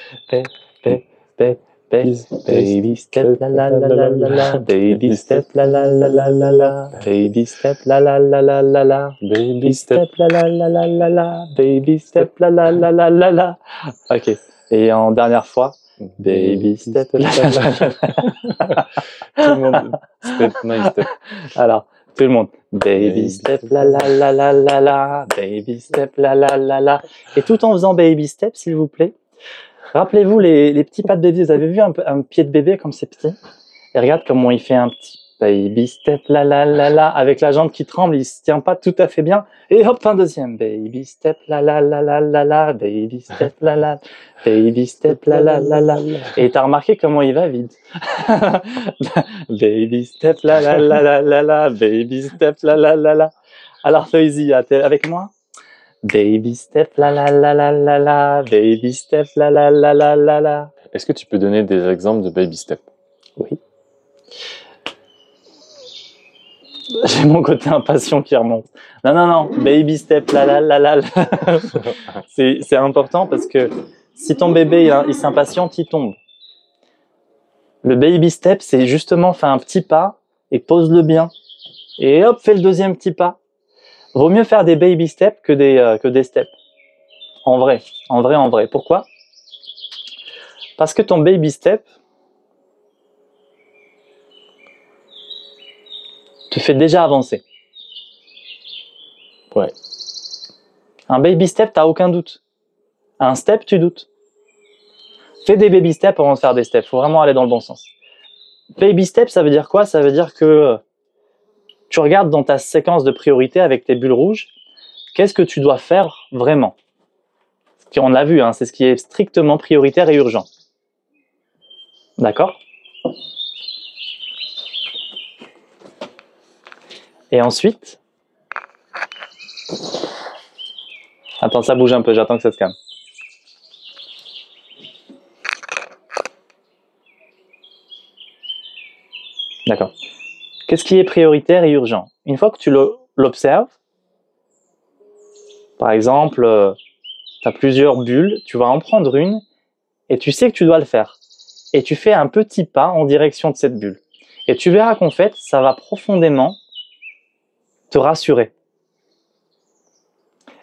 baby, baby step la la la la la la, baby step la la la la la la, baby step la la la la la la, baby step la la la la la la, baby step la la la la la la. Ok. Et en dernière fois. Baby step la la la la. Tout le monde, step by step. Alors, tout le monde. Baby step la la la la la la, baby step la la la la. Et tout en faisant baby step, s'il vous plaît, rappelez-vous les petits pas de bébé. Vous avez vu un pied de bébé comme c'est petit? Et regarde comment il fait un petit baby step la la la la, avec la jambe qui tremble, il se tient pas tout à fait bien. Et hop, un deuxième. Baby step la la la la la la, baby step la la, baby step la la la la. Et t'as remarqué comment il va vite. Baby step la la la la la la, baby step la la la la. Alors Feuzy, t'es avec moi? Baby step la la la la la la, baby step la la la la la la. Est-ce que tu peux donner des exemples de baby step? Oui. J'ai mon côté impatient qui remonte. Non, non, non, baby step, la la la la la. C'est important parce que si ton bébé il s'impatiente, il tombe. Le baby step, c'est justement faire un petit pas et pose-le bien. Et hop, fais le deuxième petit pas. Vaut mieux faire des baby steps que des steps. En vrai, en vrai, en vrai. Pourquoi? Parce que ton baby step te fait déjà avancer. Ouais. Un baby step, t'as aucun doute. Un step, tu doutes. Fais des baby steps avant de faire des steps. Faut vraiment aller dans le bon sens. Baby step, ça veut dire quoi? Ça veut dire que tu regardes dans ta séquence de priorité avec tes bulles rouges, qu'est-ce que tu dois faire vraiment? On l'a vu, hein, c'est ce qui est strictement prioritaire et urgent. D'accord? Et ensuite, attends, ça bouge un peu, j'attends que ça se calme. D'accord. Qu'est-ce qui est prioritaire et urgent? Une fois que tu l'observes, par exemple, tu as plusieurs bulles, tu vas en prendre une et tu sais que tu dois le faire. Et tu fais un petit pas en direction de cette bulle. Et tu verras qu'en fait, ça va profondément te rassurer.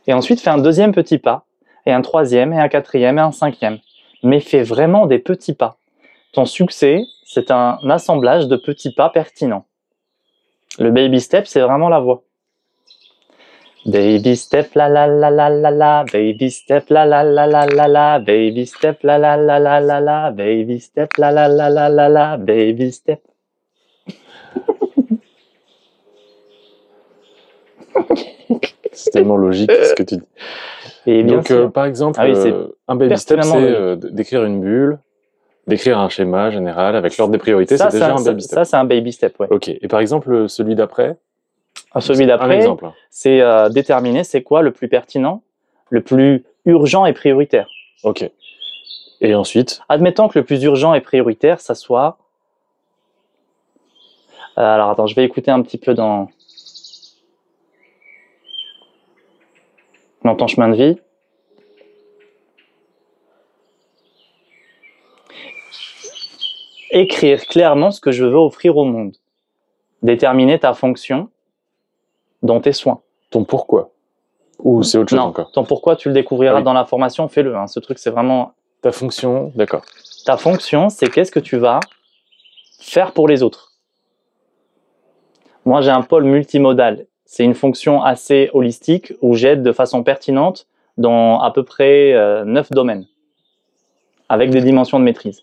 Et ensuite, fais un deuxième petit pas, et un troisième, et un quatrième, et un cinquième. Mais fais vraiment des petits pas. Ton succès, c'est un assemblage de petits pas pertinents. Le baby step, c'est vraiment la voie. Baby step la la la la la la, baby step la la la la la la, baby step la la la la la la, baby step la la la la la la, baby step. C'est tellement logique ce que tu dis. Et bien Donc, sûr. par exemple, Ah oui, c'est un baby step, pertinemment c'est d'écrire une bulle, d'écrire un schéma général avec l'ordre des priorités, c'est déjà un baby step. Ça, c'est un baby step, ouais. Ok. Et par exemple, celui d'après, Celui un d'après, exemple. c'est déterminer c'est quoi le plus pertinent, le plus urgent et prioritaire. Ok. Et ensuite, Admettons que le plus urgent et prioritaire, ça soit... alors attends, je vais écouter un petit peu dans ton chemin de vie. Écrire clairement ce que je veux offrir au monde. Déterminer ta fonction dans tes soins. ton pourquoi. Ou c'est autre chose Non, encore. ton pourquoi, tu le découvriras Ah oui. dans la formation, fais-le. Hein. Ce truc, c'est vraiment... Ta fonction, d'accord. Ta fonction, c'est qu'est-ce que tu vas faire pour les autres. Moi, j'ai un pôle multimodal. C'est une fonction assez holistique où j'aide de façon pertinente dans à peu près 9 domaines, avec des dimensions de maîtrise.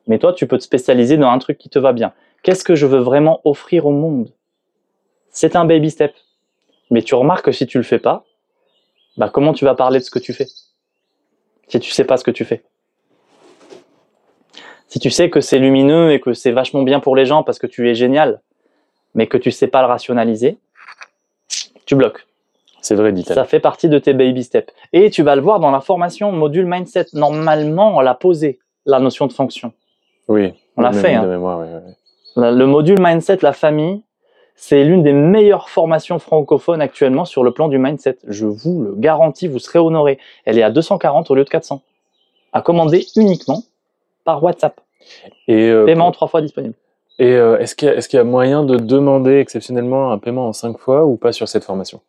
Mais toi, tu peux te spécialiser dans un truc qui te va bien. Qu'est-ce que je veux vraiment offrir au monde? C'est un baby step. Mais tu remarques que si tu le fais pas, bah comment tu vas parler de ce que tu fais si tu sais pas ce que tu fais? Si tu sais que c'est lumineux et que c'est vachement bien pour les gens parce que tu es génial, mais que tu sais pas le rationaliser, tu bloques. C'est vrai, dit-elle. Ça fait partie de tes baby steps. Et tu vas le voir dans la formation module mindset. Normalement, on l'a posé, la notion de fonction. Oui. On l'a fait. De Hein. mémoire, oui. Le module mindset, la famille, c'est l'une des meilleures formations francophones actuellement sur le plan du mindset. Je vous le garantis, vous serez honorés. Elle est à 240 au lieu de 400. À commander uniquement par WhatsApp. Et, Paiement 3 fois disponible. Et est-ce qu'il y a moyen de demander exceptionnellement un paiement en 5 fois ou pas sur cette formation?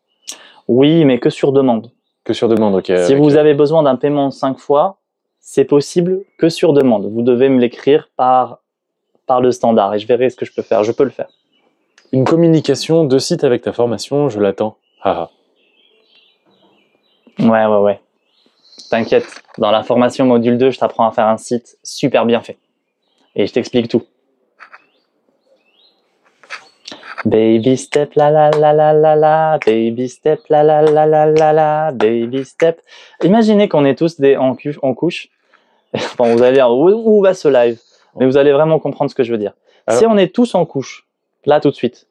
Oui, mais que sur demande. Que sur demande, ok. Si vous avez besoin d'un paiement en 5 fois, c'est possible que sur demande. Vous devez me l'écrire par le standard et je verrai ce que je peux faire. Je peux le faire. Une communication de site avec ta formation, je l'attends. Haha. Ouais. T'inquiète, dans la formation module 2, je t'apprends à faire un site super bien fait. Et je t'explique tout. Baby step la la la la la la, baby step la la la la la la, baby step. Imaginez qu'on est tous en couche. Bon, vous allez dire où va ce live? Mais vous allez vraiment comprendre ce que je veux dire. Alors, si on est tous en couche, là tout de suite,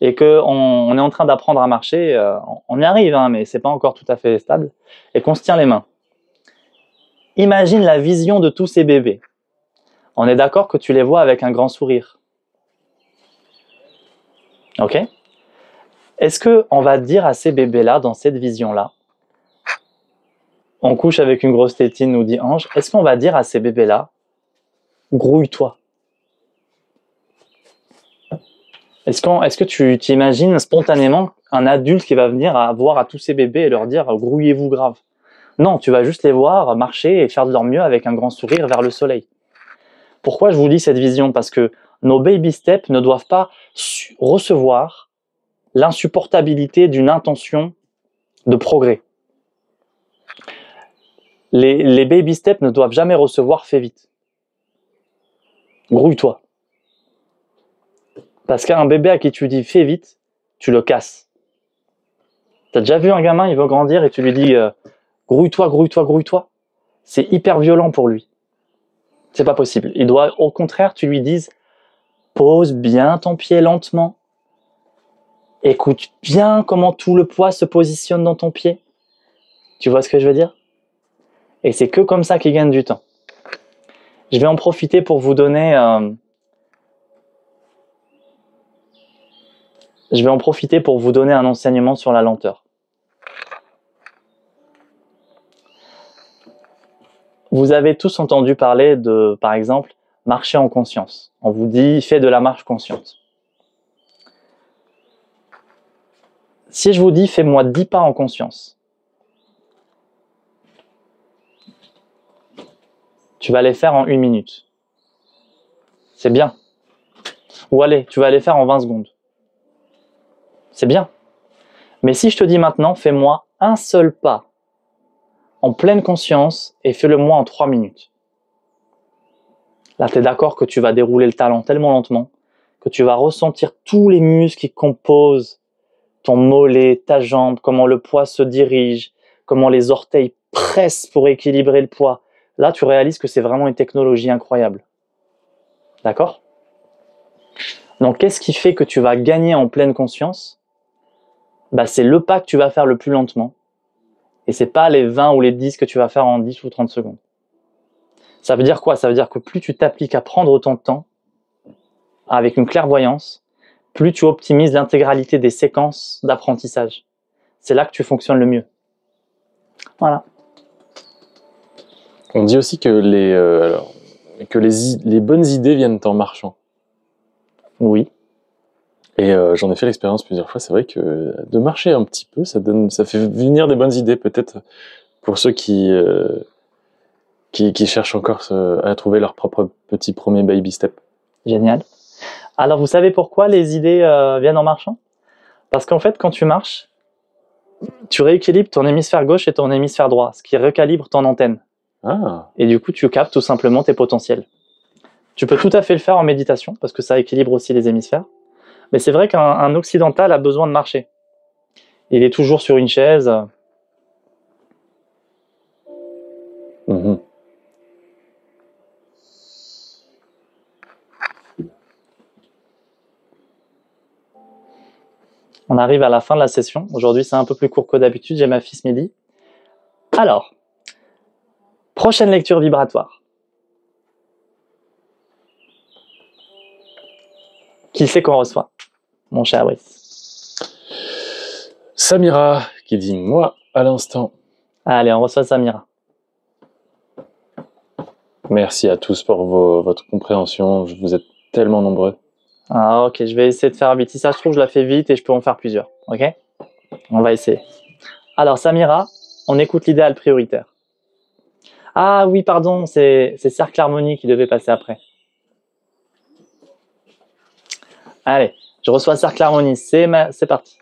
et qu'on est en train d'apprendre à marcher, on y arrive, hein, mais c'est pas encore tout à fait stable, et qu'on se tient les mains. Imagine la vision de tous ces bébés. On est d'accord que tu les vois avec un grand sourire. Ok? Est-ce qu'on va dire à ces bébés-là, dans cette vision-là, on couche avec une grosse tétine, nous dit Ange, est-ce qu'on va dire à ces bébés-là, grouille-toi? Est-ce que tu t'imagines spontanément un adulte qui va venir voir à tous ces bébés et leur dire grouillez-vous grave? Non, tu vas juste les voir marcher et faire de leur mieux avec un grand sourire vers le soleil. Pourquoi je vous dis cette vision? Parce que nos baby steps ne doivent pas recevoir l'insupportabilité d'une intention de progrès. Les baby steps ne doivent jamais recevoir fais vite. Grouille-toi. Parce qu'un bébé à qui tu dis fais vite, tu le casses. T'as déjà vu un gamin, il veut grandir et tu lui dis grouille-toi, grouille-toi, grouille-toi. C'est hyper violent pour lui. C'est pas possible. Il doit, au contraire, tu lui dises pose bien ton pied lentement. Écoute bien comment tout le poids se positionne dans ton pied. Tu vois ce que je veux dire? Et c'est que comme ça qu'il gagne du temps. Je vais en profiter pour vous donner... un enseignement sur la lenteur. Vous avez tous entendu parler de, par exemple, marcher en conscience. On vous dit, fais de la marche consciente. Si je vous dis, fais-moi 10 pas en conscience, tu vas les faire en 1 minute. C'est bien. Ou allez, tu vas les faire en 20 secondes. C'est bien. Mais si je te dis maintenant, fais-moi un seul pas en pleine conscience et fais-le-moi en 3 minutes. Là, tu es d'accord que tu vas dérouler le talon tellement lentement que tu vas ressentir tous les muscles qui composent ton mollet, ta jambe, comment le poids se dirige, comment les orteils pressent pour équilibrer le poids. Là, tu réalises que c'est vraiment une technologie incroyable. D'accord? Donc, qu'est-ce qui fait que tu vas gagner en pleine conscience? C'est le pas que tu vas faire le plus lentement. Et c'est pas les 20 ou les 10 que tu vas faire en 10 ou 30 secondes. Ça veut dire quoi? Ça veut dire que plus tu t'appliques à prendre autant de temps, avec une clairvoyance, plus tu optimises l'intégralité des séquences d'apprentissage. C'est là que tu fonctionnes le mieux. Voilà. On dit aussi que les bonnes idées viennent en marchant. Oui. Et j'en ai fait l'expérience plusieurs fois. C'est vrai que de marcher un petit peu, ça fait venir des bonnes idées. Peut-être pour ceux qui cherchent encore à trouver leur propre petit premier baby step. Génial. Alors, vous savez pourquoi les idées viennent en marchant? Parce qu'en fait, quand tu marches, tu rééquilibres ton hémisphère gauche et ton hémisphère droit, ce qui recalibre ton antenne. Ah. Et du coup, tu captes tout simplement tes potentiels. Tu peux tout à fait le faire en méditation, parce que ça équilibre aussi les hémisphères. Mais c'est vrai qu'un occidental a besoin de marcher. Il est toujours sur une chaise. Mmh. On arrive à la fin de la session. Aujourd'hui, c'est un peu plus court que d'habitude. J'ai ma fille ce midi. Alors, prochaine lecture vibratoire. Qui c'est qu'on reçoit, mon cher Brice? Samira qui dit moi à l'instant. Allez, on reçoit Samira. Merci à tous pour votre compréhension. Vous êtes tellement nombreux. Ah, ok, je vais essayer de faire vite. Si ça se trouve, je la fais vite et je peux en faire plusieurs. Ok? On va essayer. Alors, Samira, on écoute l'idéal prioritaire. Ah oui, pardon, c'est Cercle Harmonie qui devait passer après. Allez, je reçois Cercle Harmonie. C'est parti.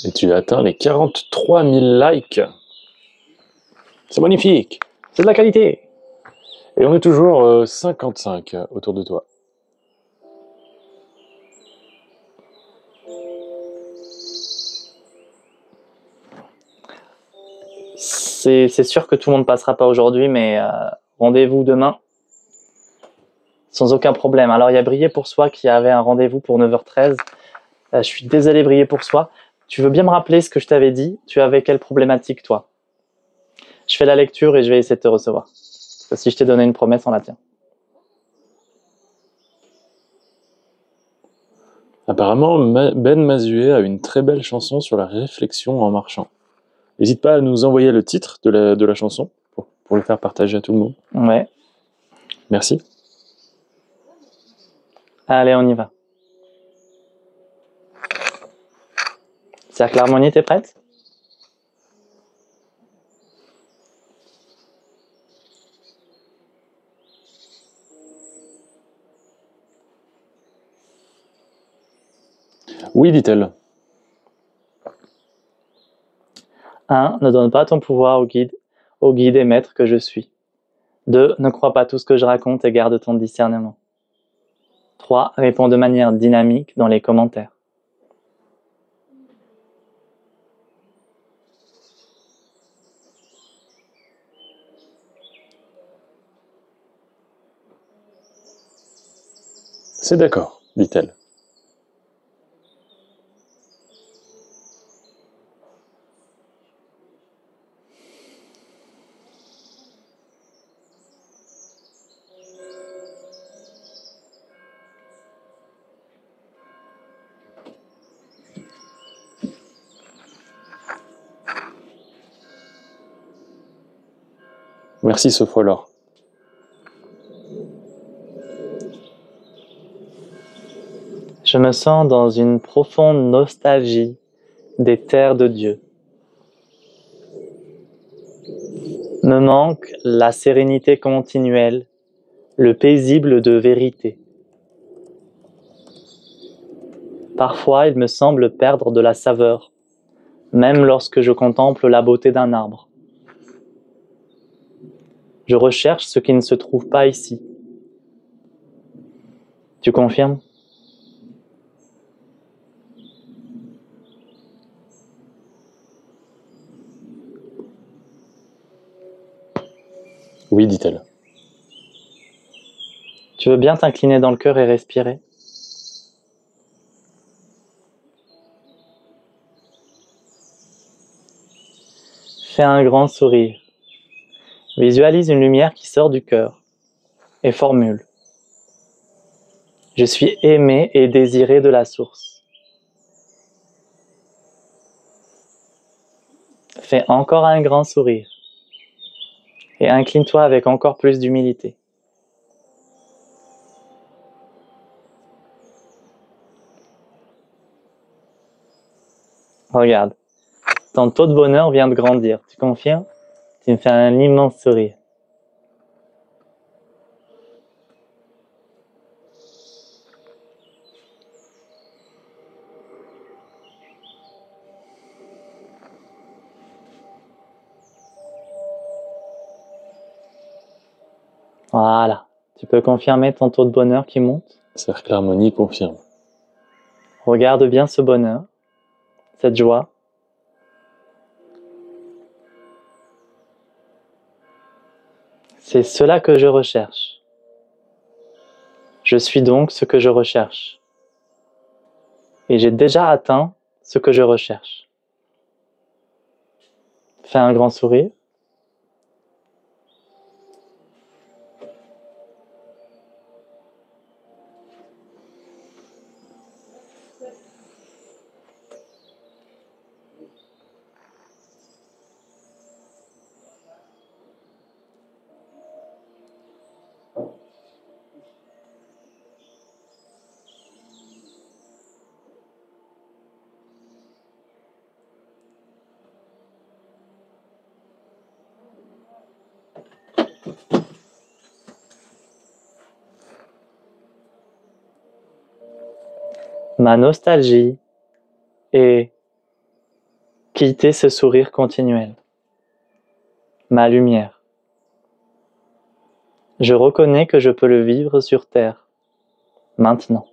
Et tu as atteint les 43 000 likes. C'est magnifique. C'est de la qualité. Et on est toujours 55 autour de toi. C'est sûr que tout le monde passera pas aujourd'hui, mais rendez-vous demain. Sans aucun problème. Alors, il y a Briller pour Soi qui avait un rendez-vous pour 9h13. Je suis désolé, Briller pour Soi. Tu veux bien me rappeler ce que je t'avais dit? Tu avais quelle problématique, toi? Je fais la lecture et je vais essayer de te recevoir. Parce que si je t'ai donné une promesse, on la tient. Apparemment, Ben Mazué a une très belle chanson sur la réflexion en marchant. N'hésite pas à nous envoyer le titre de la chanson pour le faire partager à tout le monde. Ouais. Merci. Allez, on y va. Cercle Harmonie, t'es prête? Oui, dit-elle. 1. Ne donne pas ton pouvoir au guide et maître que je suis. 2. Ne crois pas tout ce que je raconte et garde ton discernement. 3. Réponds de manière dynamique dans les commentaires. C'est d'accord, dit-elle. Merci Sophrolore. Je me sens dans une profonde nostalgie des terres de Dieu. Me manque la sérénité continuelle, le paisible de vérité. Parfois, il me semble perdre de la saveur, même lorsque je contemple la beauté d'un arbre. Je recherche ce qui ne se trouve pas ici. Tu confirmes ? Oui, dit-elle. Tu veux bien t'incliner dans le cœur et respirer ? Fais un grand sourire. Visualise une lumière qui sort du cœur et formule. Je suis aimé et désiré de la source. Fais encore un grand sourire et incline-toi avec encore plus d'humilité. Regarde, ton taux de bonheur vient de grandir. Tu confirmes ? Tu me fais un immense sourire. Voilà. Tu peux confirmer ton taux de bonheur qui monte ? Cercle Harmonie confirme. Regarde bien ce bonheur, cette joie. C'est cela que je recherche. Je suis donc ce que je recherche. Et j'ai déjà atteint ce que je recherche. Fais un grand sourire. Ma nostalgie est quitter ce sourire continuel. Ma lumière. Je reconnais que je peux le vivre sur Terre, maintenant.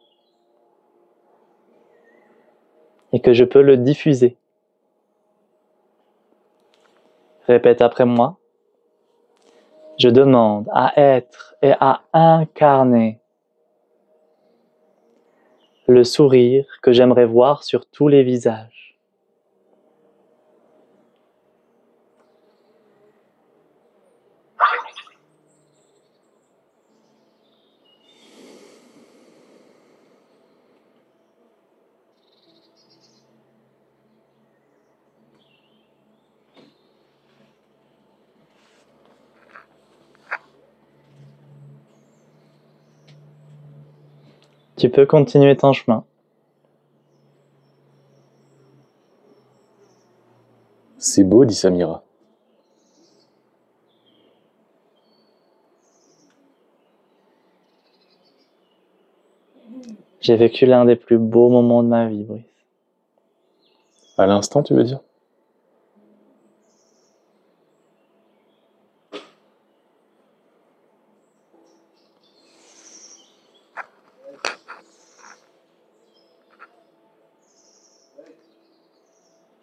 Et que je peux le diffuser. Répète après moi. Je demande à être et à incarner le sourire que j'aimerais voir sur tous les visages. Tu peux continuer ton chemin. C'est beau, dit Samira. J'ai vécu l'un des plus beaux moments de ma vie, Brice. À l'instant, tu veux dire?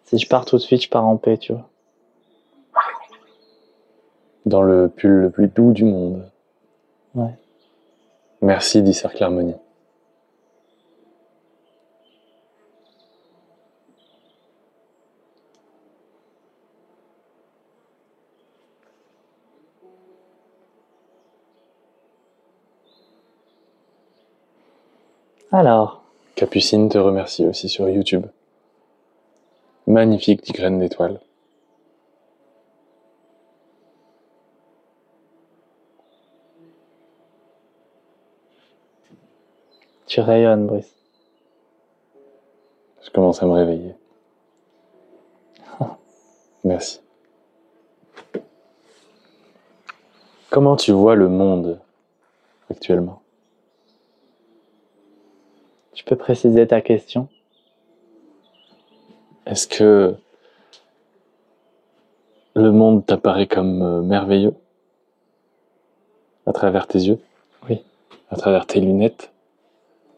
Si je pars tout de suite, je pars en paix, tu vois. Dans le pull le plus doux du monde. Ouais. Merci, dit Cercle Harmonie. Alors, Capucine te remercie aussi sur YouTube. Magnifique 10 graines d'étoiles. tu rayonnes, Brice. Je commence à me réveiller. Merci. Comment tu vois le monde actuellement? Tu peux préciser ta question? Est-ce que le monde t'apparaît comme merveilleux à travers tes yeux? Oui. À travers tes lunettes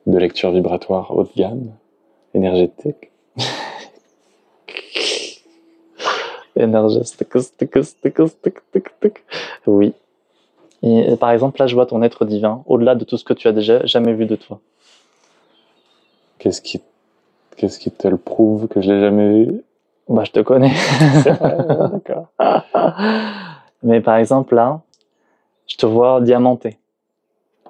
de lecture vibratoire haut de gamme, énergétique? Énergétique. Oui. Et par exemple, là, je vois ton être divin, au-delà de tout ce que tu as déjà jamais vu de toi. Qu'est-ce qui te le prouve que je l'ai jamais vu? Bah, je te connais. C'est vrai, d'accord. Mais par exemple, là, je te vois diamanté,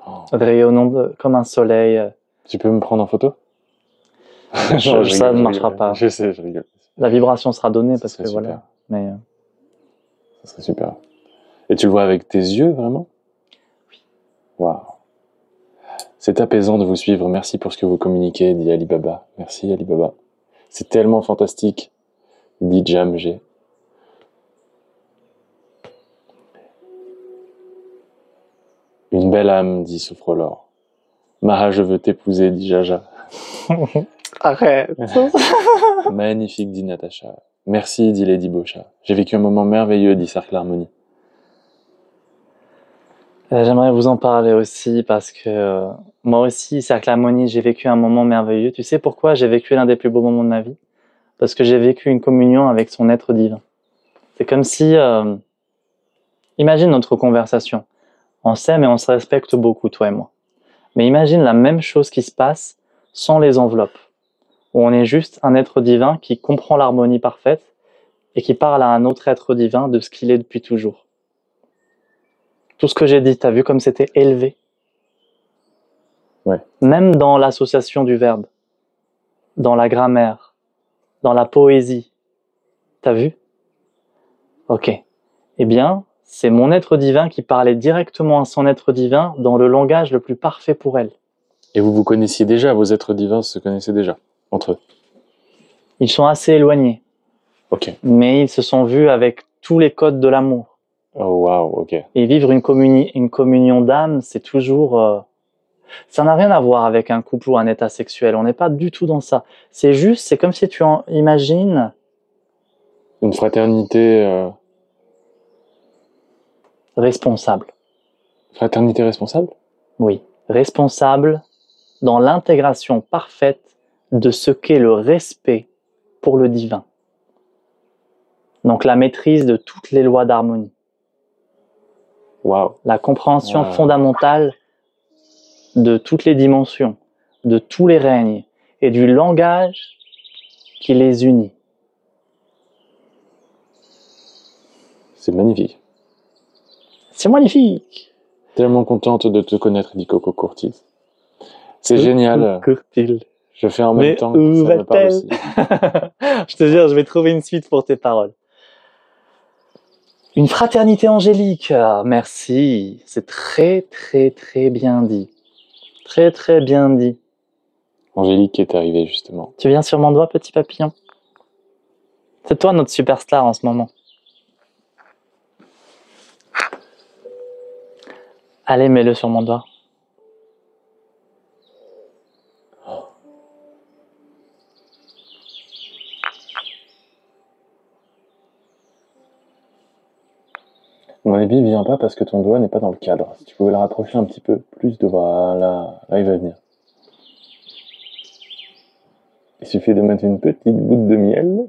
Oh. rayonnant comme un soleil. Tu peux me prendre en photo? Ça ne marchera pas. Je sais, je rigole. La vibration sera donnée Ça parce que serait super. voilà. Mais Ça serait super. Et tu le vois avec tes yeux, vraiment? Oui. Waouh. C'est apaisant de vous suivre. Merci pour ce que vous communiquez, dit Alibaba. Merci, Alibaba. C'est tellement fantastique, dit Jam G. Une belle âme, dit Souffrelor. Maha, je veux t'épouser, dit Jaja. arrête. Magnifique, dit Natacha. Merci, dit Lady Bocha. J'ai vécu un moment merveilleux, dit Cercle Harmonie. J'aimerais vous en parler aussi parce que moi aussi, Cercle Harmonie, j'ai vécu un moment merveilleux. Tu sais pourquoi j'ai vécu l'un des plus beaux moments de ma vie? Parce que j'ai vécu une communion avec son être divin. C'est comme si, imagine notre conversation. On s'aime et on se respecte beaucoup, toi et moi. Mais imagine la même chose qui se passe sans les enveloppes, où on est juste un être divin qui comprend l'harmonie parfaite et qui parle à un autre être divin de ce qu'il est depuis toujours. Tout ce que j'ai dit, t'as vu comme c'était élevé? Ouais. Même dans l'association du verbe, dans la grammaire, dans la poésie. T'as vu? Ok. Eh bien, c'est mon être divin qui parlait directement à son être divin dans le langage le plus parfait pour elle. Et vous vous connaissiez déjà, vos êtres divins se connaissaient déjà, entre eux? Ils sont assez éloignés, Ok. mais ils se sont vus avec tous les codes de l'amour. Oh, waouh, ok. Et vivre une communion d'âme, c'est toujours... ça n'a rien à voir avec un couple ou un état sexuel. On n'est pas du tout dans ça. C'est juste, c'est comme si tu en imagines Une fraternité... responsable. Fraternité responsable? Oui, responsable dans l'intégration parfaite de ce qu'est le respect pour le divin. Donc la maîtrise de toutes les lois d'harmonie. Waouh. La compréhension Wow. fondamentale de toutes les dimensions, de tous les règnes et du langage qui les unit. C'est magnifique. C'est magnifique. Tellement contente de te connaître, dit Coco Courtis. C'est génial. Courtil. Je fais en même Mais temps où que ça me parle va-t-elle? aussi. Je te jure, je vais trouver une suite pour tes paroles. Une fraternité angélique. Ah, merci. C'est très, très, très bien dit. Très, très bien dit. Angélique est arrivée, justement. Tu viens sur mon doigt, petit papillon? C'est toi notre superstar en ce moment. Allez, mets-le sur mon doigt. Mon avis, vient pas parce que ton doigt n'est pas dans le cadre. Si tu pouvais le rapprocher un petit peu plus de voilà, là il va venir. Il suffit de mettre une petite goutte de miel.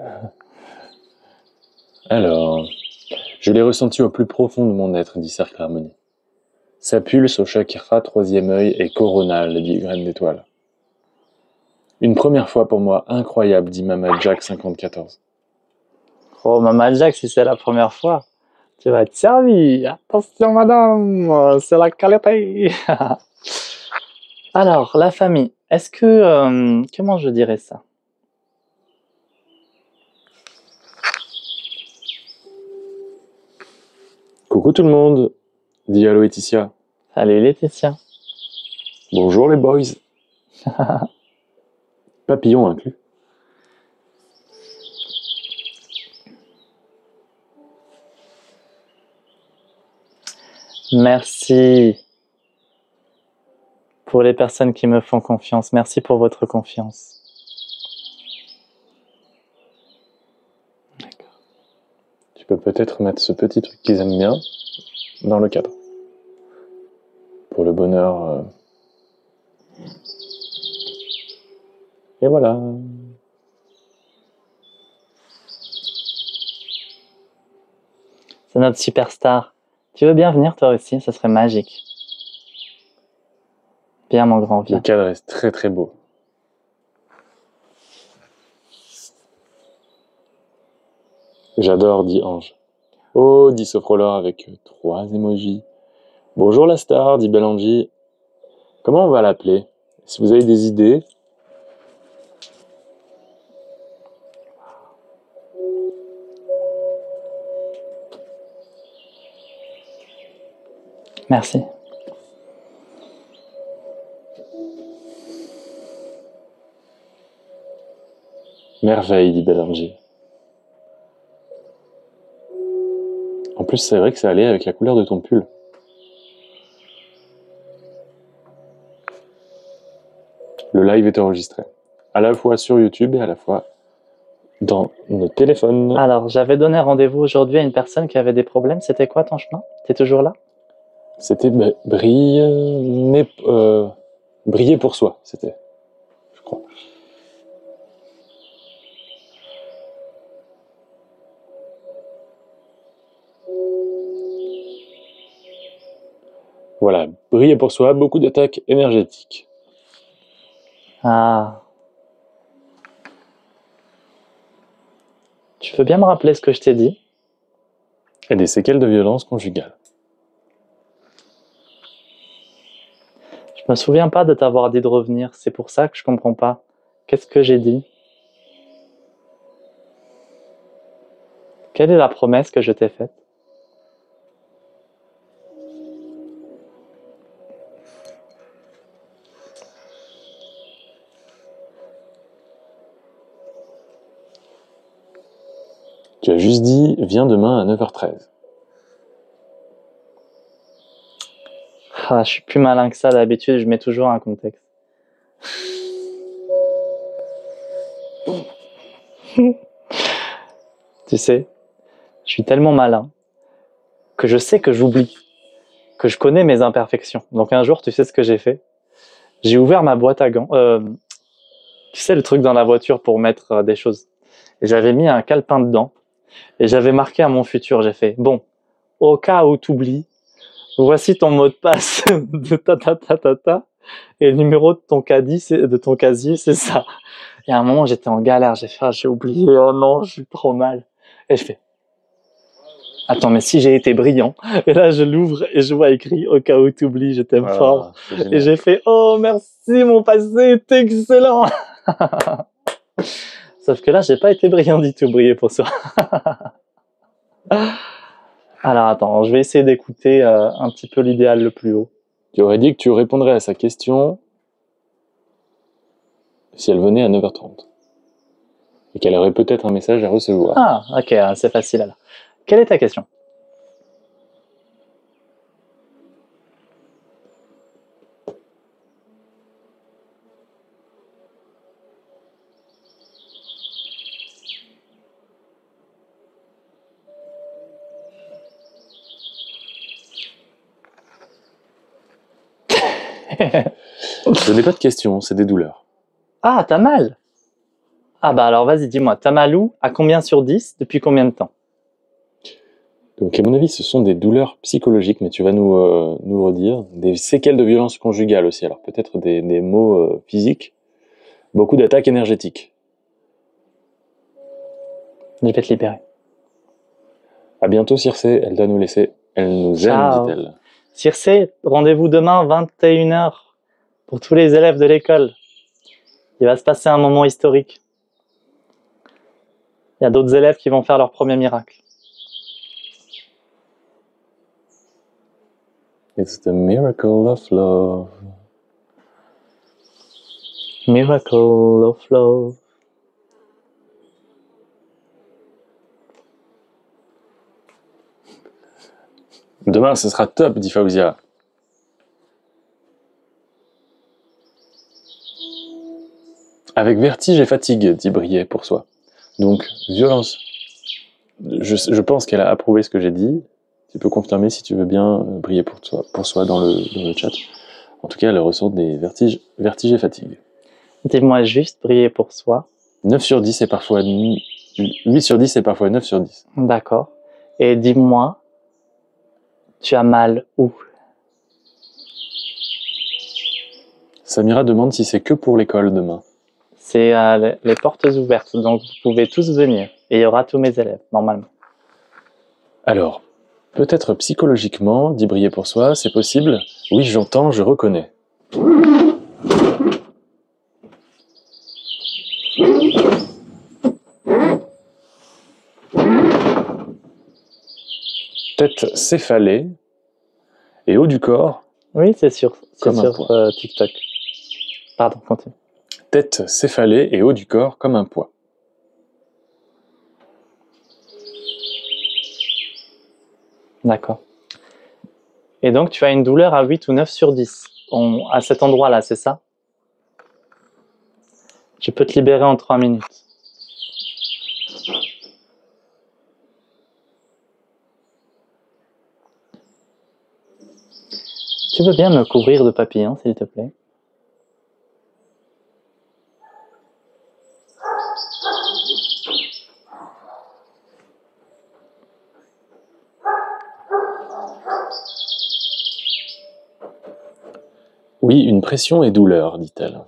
Alors, je l'ai ressenti au plus profond de mon être, dit Cercle Harmonie. Sa pulse au chakra troisième œil est coronal, dit Graine d'étoile. Une première fois pour moi incroyable, dit Mama Jack 54. Oh, Maman Jack, si c'est la première fois, tu vas être servi. Attention, madame, c'est la qualité. Alors, la famille. Est-ce que... comment je dirais ça? Coucou tout le monde, dit allô Laetitia. Salut Laetitia. Bonjour les boys. Papillon inclus. Merci pour les personnes qui me font confiance. Merci pour votre confiance. D'accord. Tu peux peut-être mettre ce petit truc qu'ils aiment bien dans le cadre. Pour le bonheur. Et voilà. C'est notre superstar. Tu veux bien venir toi aussi? Ça serait magique. Bien mon grand, viens. Le cadre est très très beau. J'adore, dit Ange. Oh, dit Sophrolore avec 3 emojis. Bonjour la star, dit Belangi. Comment on va l'appeler? Si vous avez des idées. Merci. Merveille, dit Belangi. En plus, c'est vrai que ça allait avec la couleur de ton pull. Le live est enregistré. À la fois sur YouTube et à la fois dans nos téléphones. Alors, j'avais donné rendez-vous aujourd'hui à une personne qui avait des problèmes. C'était quoi ton chemin? T'es toujours là? C'était briller pour soi, c'était, je crois. Voilà, briller pour soi, beaucoup d'attaques énergétiques. Ah. Tu veux bien me rappeler ce que je t'ai dit? Et des séquelles de violence conjugale. Je me souviens pas de t'avoir dit de revenir. C'est pour ça que je comprends pas. Qu'est-ce que j'ai dit? Quelle est la promesse que je t'ai faite? Tu as juste dit, viens demain à 9h13. Ah, je suis plus malin que ça d'habitude, je mets toujours un contexte. Tu sais, je suis tellement malin que je sais que j'oublie, que je connais mes imperfections. Donc un jour, tu sais ce que j'ai fait? J'ai ouvert ma boîte à gants. Tu sais, le truc dans la voiture pour mettre des choses. Et j'avais mis un calepin dedans. Et j'avais marqué à mon futur, j'ai fait, bon, au cas où t'oublies, voici ton mot de passe de ta. Et le numéro de ton casier, c'est ça. Et à un moment, j'étais en galère. J'ai fait, ah, j'ai oublié. Oh non, je suis trop mal. Et je fais, attends, mais si j'ai été brillant. Et là, je l'ouvre et je vois écrit, au cas où t'oublies, je t'aime fort. Et j'ai fait, oh, merci, mon passé est excellent. Sauf que là, j'ai pas été brillant du tout, briller pour soi. Alors, attends, je vais essayer d'écouter un petit peu l'idéal le plus haut. Tu aurais dit que tu répondrais à sa question si elle venait à 9h30. Et qu'elle aurait peut-être un message à recevoir. Ah, ok, c'est facile alors. Quelle est ta question? Je n'ai pas de questions, c'est des douleurs. Ah, t'as mal? Ah bah alors vas-y, dis-moi, t'as mal où? À combien sur 10? Depuis combien de temps? Donc à mon avis, ce sont des douleurs psychologiques, mais tu vas nous redire. Des séquelles de violence conjugale aussi, alors peut-être des maux physiques. Beaucoup d'attaques énergétiques. Je vais te libérer. À bientôt Circé, elle doit nous laisser. Elle nous aime, Ciao. dit-elle. Circé, rendez-vous demain 21h pour tous les élèves de l'école. Il va se passer un moment historique. Il y a d'autres élèves qui vont faire leur premier miracle. It's the miracle of love. Miracle of love. Demain, ce sera top, dit Faouzia. Avec vertige et fatigue, dit Briet pour soi. Donc, violence. Je pense qu'elle a approuvé ce que j'ai dit. Tu peux confirmer si tu veux bien, Briet pour soi dans le chat. En tout cas, elle ressent des vertiges et fatigue. Dis-moi juste, briller pour soi. 9 sur 10 et parfois 8 sur 10 et parfois 9 sur 10. D'accord. Et dis-moi, tu as mal où? Samira demande si c'est que pour l'école demain. C'est les portes ouvertes, donc vous pouvez tous venir. Et il y aura tous mes élèves, normalement. Alors, peut-être psychologiquement, dit Briet pour soi, c'est possible. Oui, j'entends, je reconnais. Tête céphalée et haut du corps. Oui, c'est sur Comme TikTok. Pardon, continue. Tête céphalée et haut du corps comme un poids. D'accord. Et donc, tu as une douleur à 8 ou 9 sur 10 à cet endroit-là, c'est ça? Je peux te libérer en 3 minutes. Tu veux bien me couvrir de papillons, s'il te plaît? Oui, une pression et douleur, dit-elle.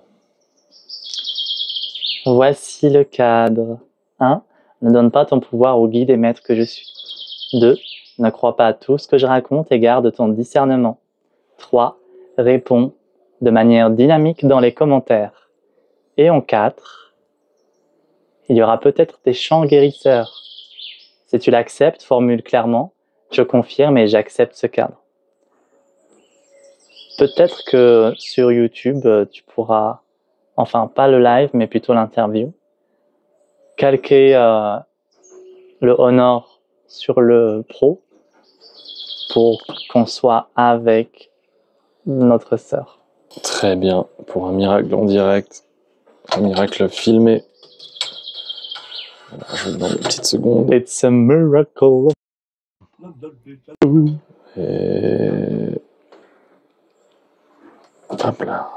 Voici le cadre. 1. Ne donne pas ton pouvoir au guide et maître que je suis. 2. Ne crois pas à tout ce que je raconte et garde ton discernement. 3. Réponds de manière dynamique dans les commentaires. Et en 4, il y aura peut-être des chants guérisseurs. Si tu l'acceptes, formule clairement, je confirme et j'accepte ce cadre. Peut-être que sur YouTube, tu pourras, enfin pas le live, mais plutôt l'interview, calquer le Honor sur le Pro pour qu'on soit avec notre sœur. Très bien, pour un miracle en direct, un miracle filmé. Alors, je vais dans une petite seconde. It's a miracle. Et... Hop là.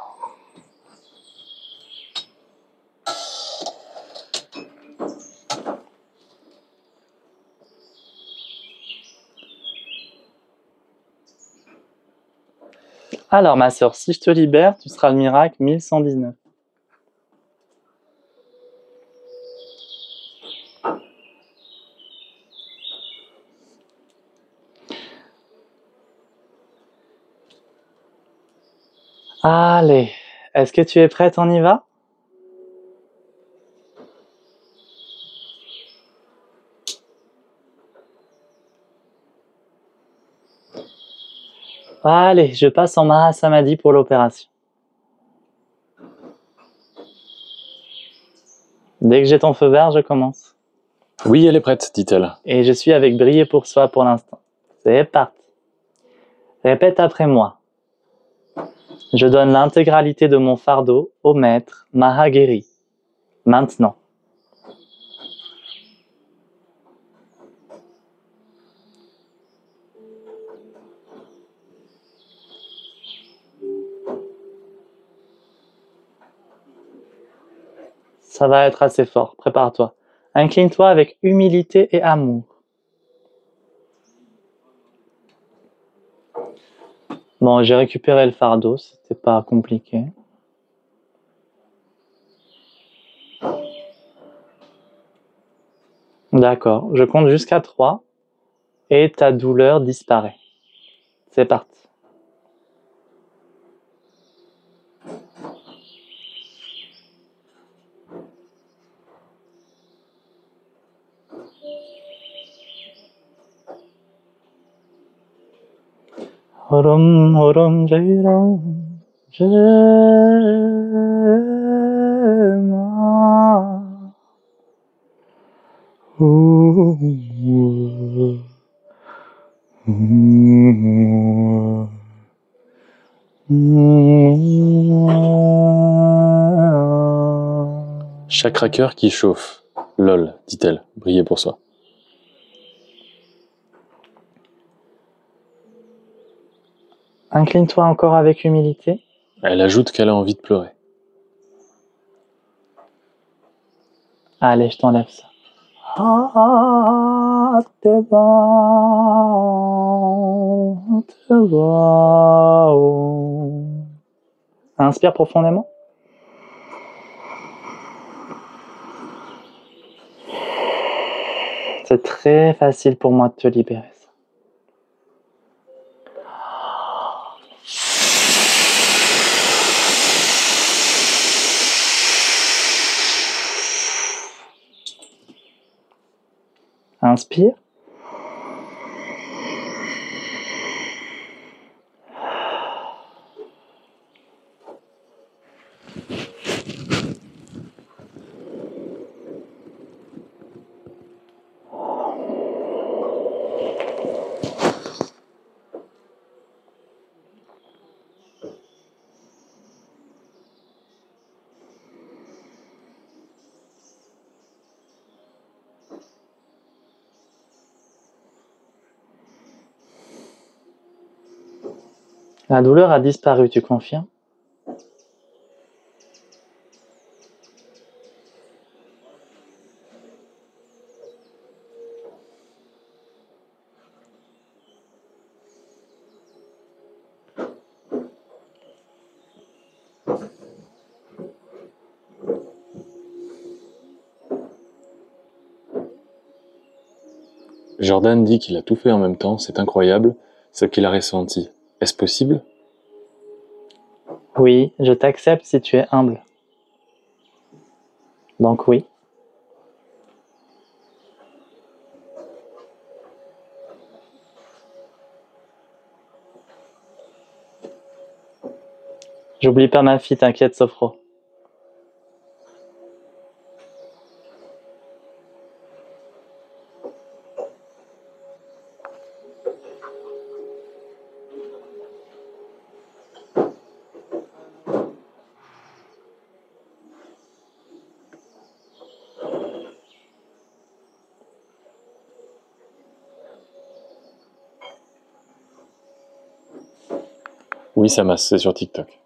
Alors ma sœur, si je te libère, tu seras le miracle 1119. Allez, est-ce que tu es prête? On y va? Allez, je passe en Mahasamadhi pour l'opération. Dès que j'ai ton feu vert, je commence. Oui, elle est prête, dit-elle. Et je suis avec briller pour soi pour l'instant. C'est parti. Répète après moi. Je donne l'intégralité de mon fardeau au maître Mahagiri. Maintenant. Ça va être assez fort, prépare-toi. Incline-toi avec humilité et amour. Bon, j'ai récupéré le fardeau, c'était pas compliqué. D'accord, je compte jusqu'à 3 et ta douleur disparaît. C'est parti. Horom, horom, jairam, jema. Chakra cœur qui chauffe. Lol, dit-elle, briller pour soi. Incline-toi encore avec humilité. Elle ajoute qu'elle a envie de pleurer. Allez, je t'enlève ça. Inspire profondément. C'est très facile pour moi de te libérer. Inspire. La douleur a disparu, tu confirmes? Jordan dit qu'il a tout fait en même temps, c'est incroyable, ce qu'il a ressenti. Est-ce possible? Oui, je t'accepte si tu es humble. Donc oui. J'oublie pas ma fille, t'inquiète, Sophro. Oui, ça masse, c'est sur TikTok.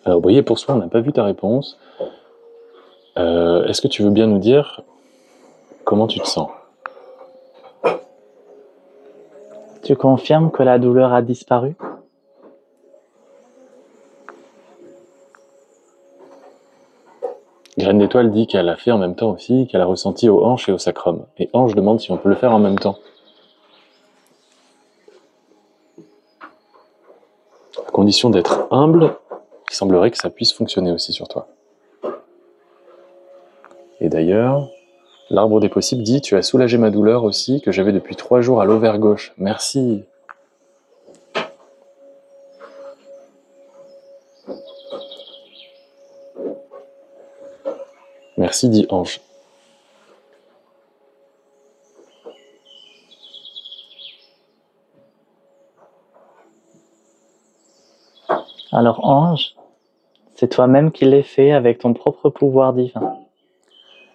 Alors, briller pour soi, on n'a pas vu ta réponse. Est-ce que tu veux bien nous dire comment tu te sens? Tu confirmes que la douleur a disparu? Graine d'étoile dit qu'elle a fait en même temps aussi, qu'elle a ressenti aux hanches et au sacrum. Et Ange demande si on peut le faire en même temps. À condition d'être humble, il semblerait que ça puisse fonctionner aussi sur toi. Et d'ailleurs, l'arbre des possibles dit « Tu as soulagé ma douleur aussi, que j'avais depuis 3 jours à l'ovaire gauche. Merci !» Merci, dit Ange. Alors Ange, c'est toi-même qui l'as fait avec ton propre pouvoir divin.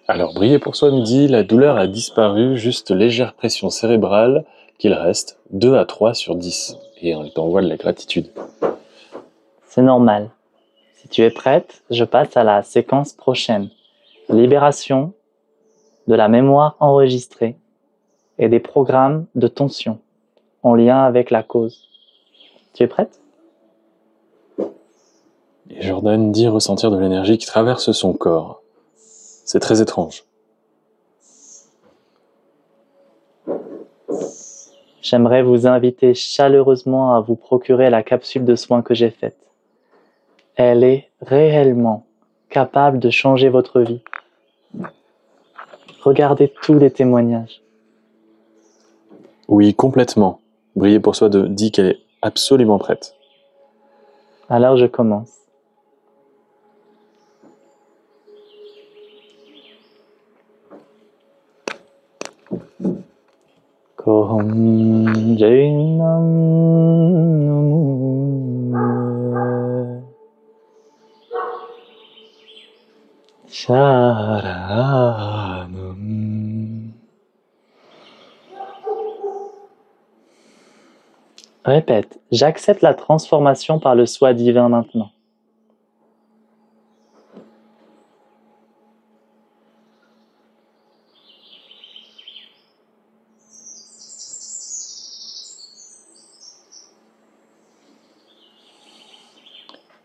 Alors, briller pour soi nous dit « La douleur a disparu, juste légère pression cérébrale qu'il reste, 2 à 3 sur 10. » Et on t'envoie de la gratitude. C'est normal. Si tu es prête, je passe à la séquence prochaine. Libération de la mémoire enregistrée et des programmes de tension en lien avec la cause. Tu es prête? Et Jordan dit ressentir de l'énergie qui traverse son corps. C'est très étrange. J'aimerais vous inviter chaleureusement à vous procurer la capsule de soins que j'ai faite. Elle est réellement capable de changer votre vie. Regardez tous les témoignages. Oui, complètement. Briller pour soi dit qu'elle est absolument prête. Alors je commence. Kohom Jainam Sharanam. Répète, j'accepte la transformation par le soi divin maintenant.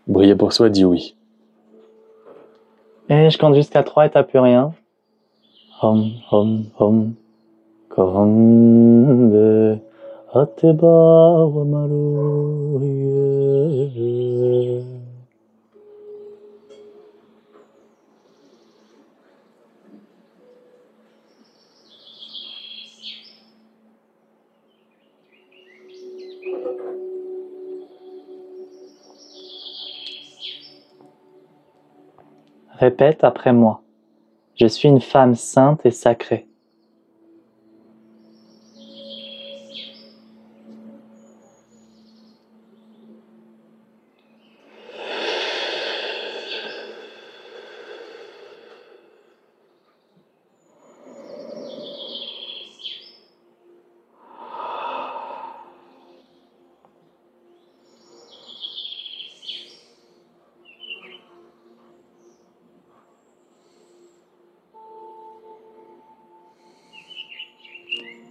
Briller pour soi dit oui. Et je compte jusqu'à 3 et t'as plus rien. Hom, hom, hom. Kohom de Ateba Wamaru. Répète après moi. Je suis une femme sainte et sacrée.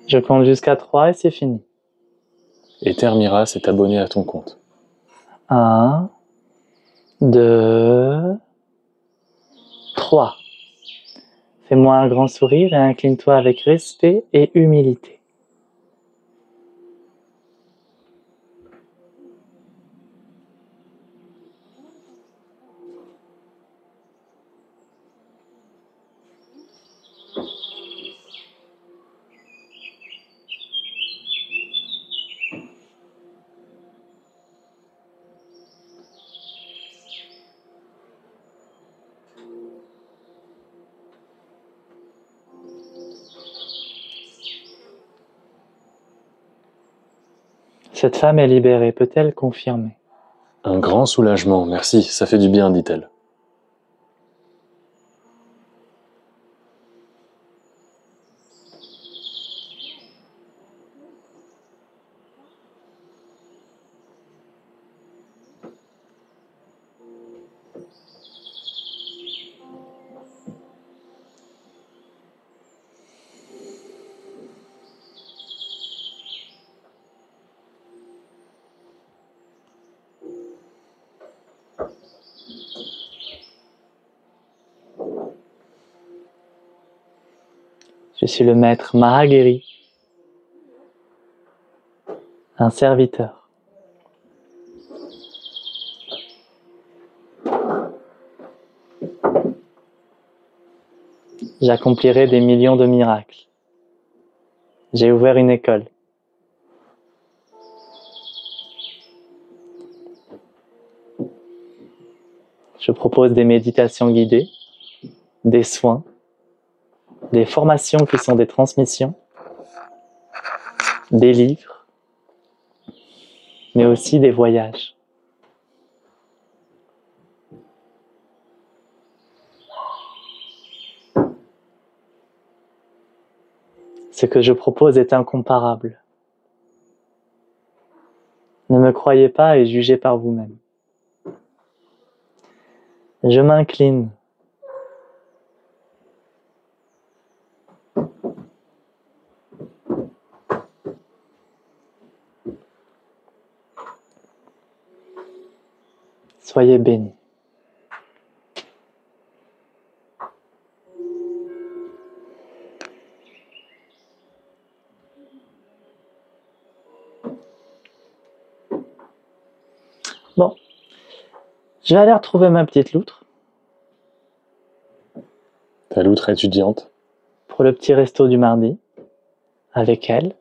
Je compte jusqu'à 3 et c'est fini. Et Termira s'est abonné à ton compte. 1, 2, 3. Fais-moi un grand sourire et incline-toi avec respect et humilité. Cette femme est libérée, peut-elle confirmer? Un grand soulagement, merci, ça fait du bien, dit-elle. Je suis le maître Mahagiri, un serviteur. J'accomplirai des millions de miracles. J'ai ouvert une école. Je propose des méditations guidées, des soins, des formations qui sont des transmissions, des livres, mais aussi des voyages. Ce que je propose est incomparable. Ne me croyez pas et jugez par vous-même. Je m'incline. Soyez bénis. Bon, je vais aller retrouver ma petite loutre. Ta loutre étudiante. pour le petit resto du mardi avec elle.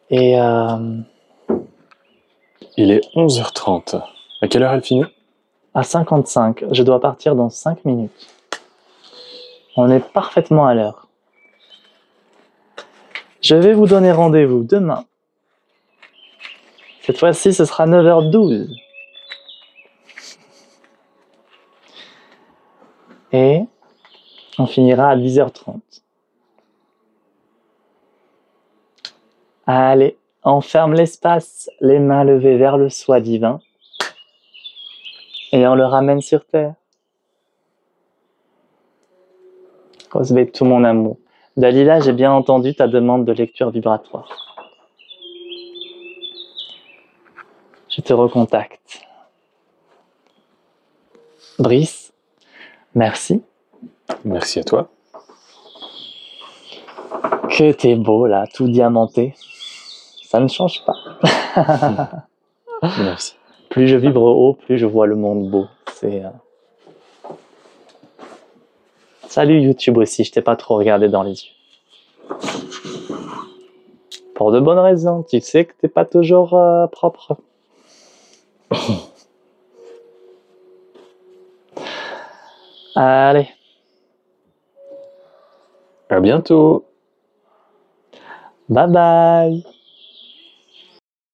Et Il est 11h30. À quelle heure elle finit? à 55, je dois partir dans 5 minutes. On est parfaitement à l'heure. Je vais vous donner rendez-vous demain. Cette fois-ci, ce sera 9h12. Et on finira à 10h30. Allez, on ferme l'espace, les mains levées vers le soi divin. Et on le ramène sur terre. Rosebet, tout mon amour. Dalila, j'ai bien entendu ta demande de lecture vibratoire. Je te recontacte. Brice, merci. Merci à toi. Que t'es beau là, tout diamanté. Ça ne change pas. Merci. Plus je vibre haut, plus je vois le monde beau. C'est. Salut YouTube aussi, je t'ai pas trop regardé dans les yeux. Pour de bonnes raisons, tu sais que t'es pas toujours propre. Allez, À bientôt. bye bye.